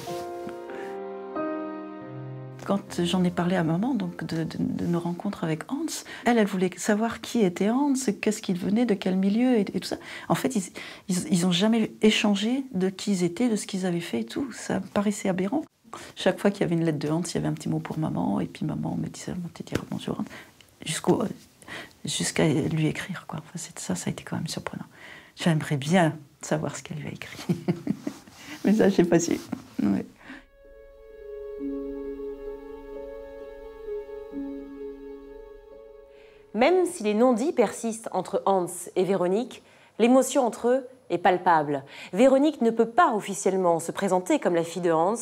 Quand j'en ai parlé à maman donc de nos rencontres avec Hans, elle voulait savoir qui était Hans, qu'est-ce qu'il venait, de quel milieu et tout ça. En fait, ils n'ont jamais échangé de qui ils étaient, de ce qu'ils avaient fait et tout. Ça me paraissait aberrant. Chaque fois qu'il y avait une lettre de Hans, il y avait un petit mot pour maman, et puis maman me disait bonjour Hans, jusqu'à lui écrire, quoi. Enfin, ça a été quand même surprenant. J'aimerais bien savoir ce qu'elle lui a écrit. Mais ça, je n'ai pas su. Ouais. Même si les non-dits persistent entre Hans et Véronique, l'émotion entre eux est palpable. Véronique ne peut pas officiellement se présenter comme la fille de Hans,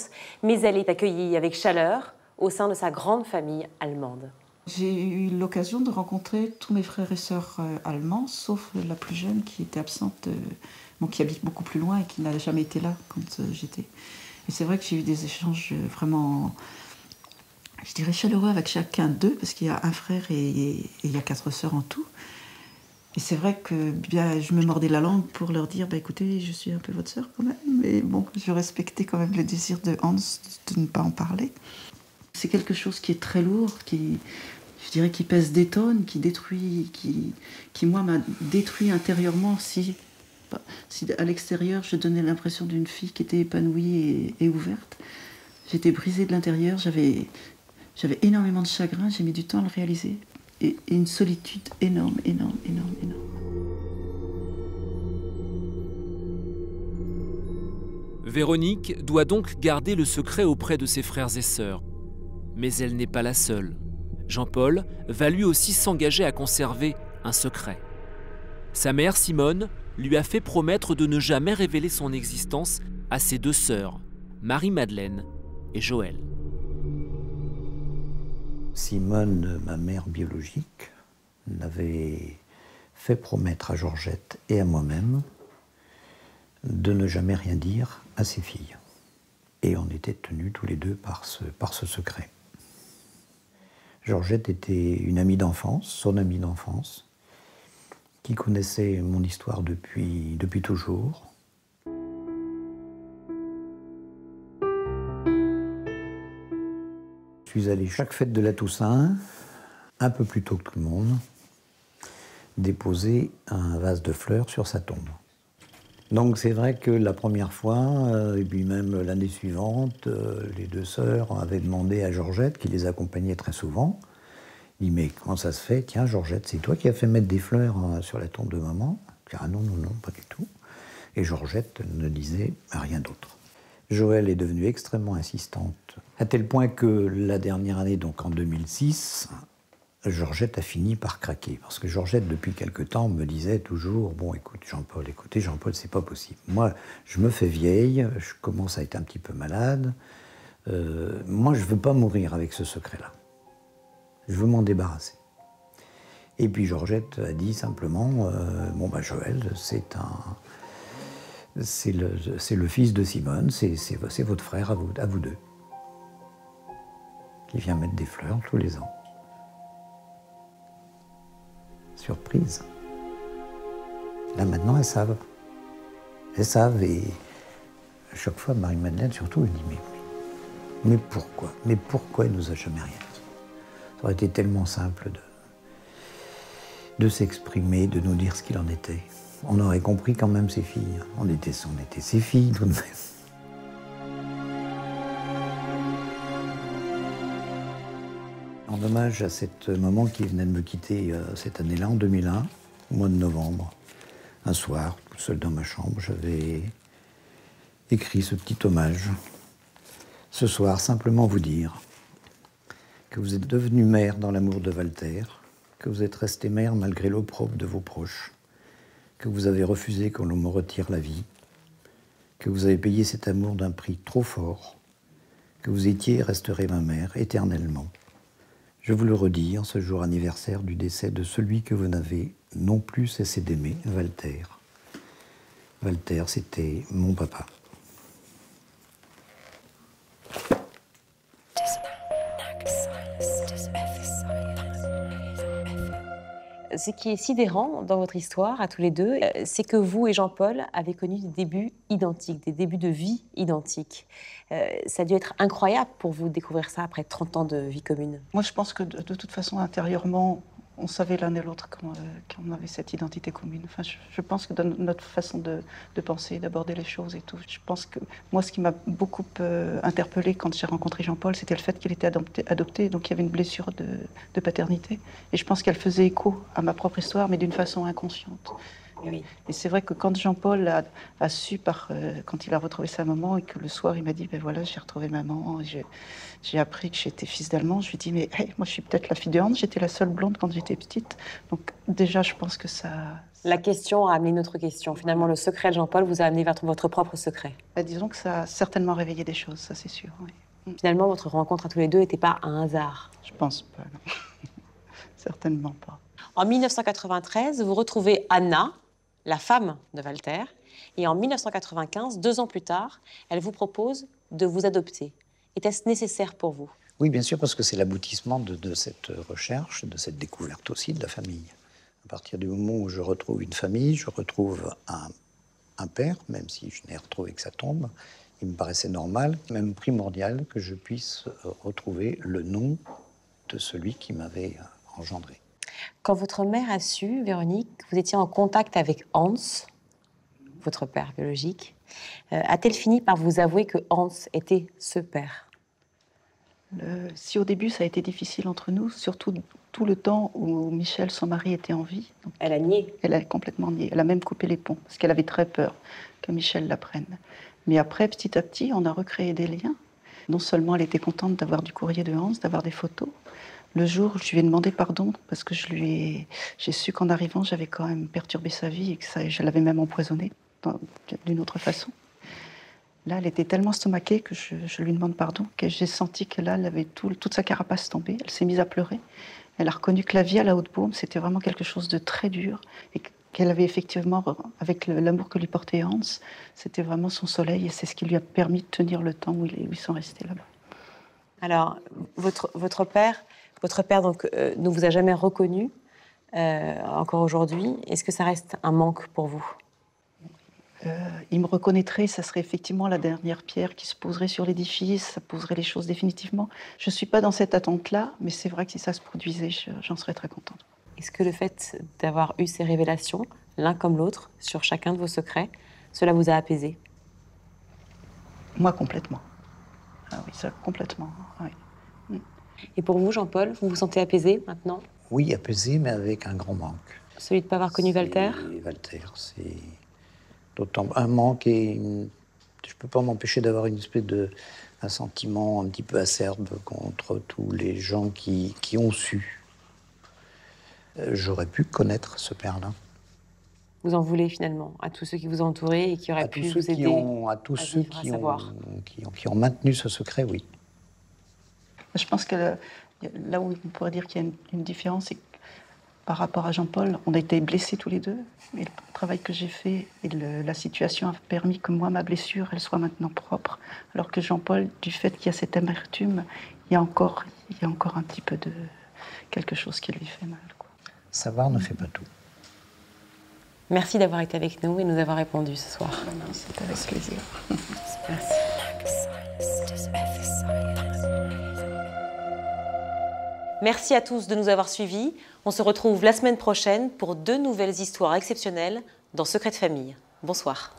mais elle est accueillie avec chaleur au sein de sa grande famille allemande. J'ai eu l'occasion de rencontrer tous mes frères et sœurs allemands, sauf la plus jeune qui était absente, qui habite beaucoup plus loin et qui n'a jamais été là quand j'étais. Et c'est vrai que j'ai eu des échanges vraiment, je dirais, chaleureux avec chacun d'eux, parce qu'il y a un frère et il y a 4 sœurs en tout. Et c'est vrai que bien, je me mordais la langue pour leur dire écoutez, je suis un peu votre sœur quand même. Mais bon, je respectais quand même le désir de Hans de ne pas en parler. C'est quelque chose qui est très lourd, je dirais, qui pèse des tonnes, qui détruit, qui moi, m'a détruit intérieurement. Si à l'extérieur, je donnais l'impression d'une fille qui était épanouie et ouverte, j'étais brisée de l'intérieur, j'avais énormément de chagrin, j'ai mis du temps à le réaliser. Et une solitude énorme, énorme, énorme, énorme. Véronique doit donc garder le secret auprès de ses frères et sœurs. Mais elle n'est pas la seule. Jean-Paul va lui aussi s'engager à conserver un secret. Sa mère, Simone, lui a fait promettre de ne jamais révéler son existence à ses 2 sœurs, Marie-Madeleine et Joëlle. Simone, ma mère biologique, m'avait fait promettre à Georgette et à moi-même de ne jamais rien dire à ses filles. Et on était tenus tous les deux par ce secret. Georgette était une amie d'enfance, son amie d'enfance, qui connaissait mon histoire depuis toujours. Je suis allé chaque fête de la Toussaint, un peu plus tôt que tout le monde, déposer un vase de fleurs sur sa tombe. Donc c'est vrai que la première fois, et puis même l'année suivante, les 2 sœurs avaient demandé à Georgette, qui les accompagnait très souvent, il dit mais comment ça se fait? Tiens Georgette, c'est toi qui as fait mettre des fleurs sur la tombe de maman? Je dis, ah non, non, non, pas du tout. Et Georgette ne disait rien d'autre. Joëlle est devenue extrêmement insistante, à tel point que la dernière année, donc en 2006, Georgette a fini par craquer. Parce que Georgette, depuis quelque temps, me disait toujours « Bon, écoutez Jean-Paul, c'est pas possible. Moi, je me fais vieille, je commence à être un petit peu malade. Moi, je veux pas mourir avec ce secret-là. Je veux m'en débarrasser. » Et puis Georgette a dit simplement « Bon, Joëlle, c'est le fils de Simone, c'est votre frère à vous 2, qui vient mettre des fleurs tous les ans. » Surprise. Là maintenant, elles savent. Elles savent et à chaque fois, Marie-Madeleine surtout, elle dit mais pourquoi? Mais pourquoi elle nous a jamais rien dit? Ça aurait été tellement simple de s'exprimer, de nous dire ce qu'il en était. On aurait compris quand même ses filles. On était ses filles tout de même. En hommage à cette maman qui venait de me quitter cette année-là, en 2001, au mois de novembre, un soir, tout seul dans ma chambre, j'avais écrit ce petit hommage. Ce soir, simplement vous dire que vous êtes devenue mère dans l'amour de Walter, que vous êtes restée mère malgré l'opprobre de vos proches, que vous avez refusé qu'on me retire la vie, que vous avez payé cet amour d'un prix trop fort, que vous étiez et resterez ma mère éternellement. Je vous le redis en ce jour anniversaire du décès de celui que vous n'avez non plus cessé d'aimer, Walter. Walter, c'était mon papa. Ce qui est sidérant dans votre histoire, à tous les 2, c'est que vous et Jean-Paul avez connu des débuts identiques, des débuts de vie identiques. Ça a dû être incroyable pour vous de découvrir ça après 30 ans de vie commune. Moi, je pense que de toute façon, intérieurement, on savait l'un et l'autre qu'on avait cette identité commune. Enfin, je pense que dans notre façon de penser, d'aborder les choses et tout, je pense que moi, ce qui m'a beaucoup interpellée quand j'ai rencontré Jean-Paul, c'était le fait qu'il était adopté, donc il y avait une blessure de paternité. Et je pense qu'elle faisait écho à ma propre histoire, mais d'une façon inconsciente. Oui. Et c'est vrai que quand Jean-Paul a su, quand il a retrouvé sa maman et que le soir il m'a dit, ben voilà, j'ai retrouvé maman, j'ai appris que j'étais fils d'Allemand, je lui ai dit, mais hey, moi je suis peut-être la fille de Hans, j'étais la seule blonde quand j'étais petite. Donc déjà, je pense que ça... La question a amené une autre question. Finalement, le secret de Jean-Paul vous a amené vers votre propre secret. Ben, disons que ça a certainement réveillé des choses, ça c'est sûr. Oui. Finalement, votre rencontre à tous les 2 n'était pas un hasard. Je pense pas, non. certainement pas. En 1993, vous retrouvez Anna, la femme de Walter, et en 1995, 2 ans plus tard, elle vous propose de vous adopter. Était-ce nécessaire pour vous? Oui, bien sûr, parce que c'est l'aboutissement de cette recherche, de cette découverte aussi de la famille. À partir du moment où je retrouve une famille, je retrouve un père, même si je n'ai retrouvé que sa tombe, il me paraissait normal, même primordial, que je puisse retrouver le nom de celui qui m'avait engendré. Quand votre mère a su, Véronique, que vous étiez en contact avec Hans, votre père biologique, a-t-elle fini par vous avouer que Hans était ce père? Si au début ça a été difficile entre nous, surtout tout le temps où Michel, son mari, était en vie. Donc, elle a nié? Elle a complètement nié. Elle a même coupé les ponts, parce qu'elle avait très peur que Michel l'apprenne. Mais après, petit à petit, on a recréé des liens. Non seulement elle était contente d'avoir du courrier de Hans, d'avoir des photos. Le jour où je lui ai demandé pardon, parce que j'ai su qu'en arrivant, j'avais quand même perturbé sa vie et que je l'avais même empoisonnée d'une autre façon. Là, elle était tellement stomaquée que je lui demande pardon, que j'ai senti que là, elle avait toute sa carapace tombée. Elle s'est mise à pleurer. Elle a reconnu que la vie à la Haute-Baume, c'était vraiment quelque chose de très dur. Et qu'elle avait effectivement, avec l'amour que lui portait Hans, c'était vraiment son soleil. Et c'est ce qui lui a permis de tenir le temps où ils sont restés là-bas. Alors, votre père donc, ne vous a jamais reconnu, encore aujourd'hui. Est-ce que ça reste un manque pour vous? Il me reconnaîtrait, ça serait effectivement la dernière pierre qui se poserait sur l'édifice, ça poserait les choses définitivement. Je ne suis pas dans cette attente-là, mais c'est vrai que si ça se produisait, j'en serais très contente. Est-ce que le fait d'avoir eu ces révélations, l'un comme l'autre, sur chacun de vos secrets, cela vous a apaisé? Moi, complètement. Ah oui, ça, complètement. Oui. Et pour vous, Jean-Paul, vous vous sentez apaisé maintenant? Oui, apaisé, mais avec un grand manque. Celui de ne pas avoir connu Walter? Walter, c'est d'autant un manque et je ne peux pas m'empêcher d'avoir une espèce un sentiment un petit peu acerbe contre tous les gens qui ont su. J'aurais pu connaître ce père-là. Vous en voulez finalement à tous ceux qui vous entouraient et qui auraient pu vous aider à tous ceux qui ont maintenu ce secret, oui. Je pense que là où on pourrait dire qu'il y a une différence, c'est que par rapport à Jean-Paul, on a été blessés tous les deux. Et le travail que j'ai fait et la situation a permis que moi, ma blessure, elle soit maintenant propre. Alors que Jean-Paul, du fait qu'il y a cette amertume, il y a encore un petit peu de quelque chose qui lui fait mal, quoi. Savoir ne fait pas tout. Merci d'avoir été avec nous et nous avoir répondu ce soir. C'est avec plaisir. Merci. Merci à tous de nous avoir suivis. On se retrouve la semaine prochaine pour 2 nouvelles histoires exceptionnelles dans Secret de famille. Bonsoir.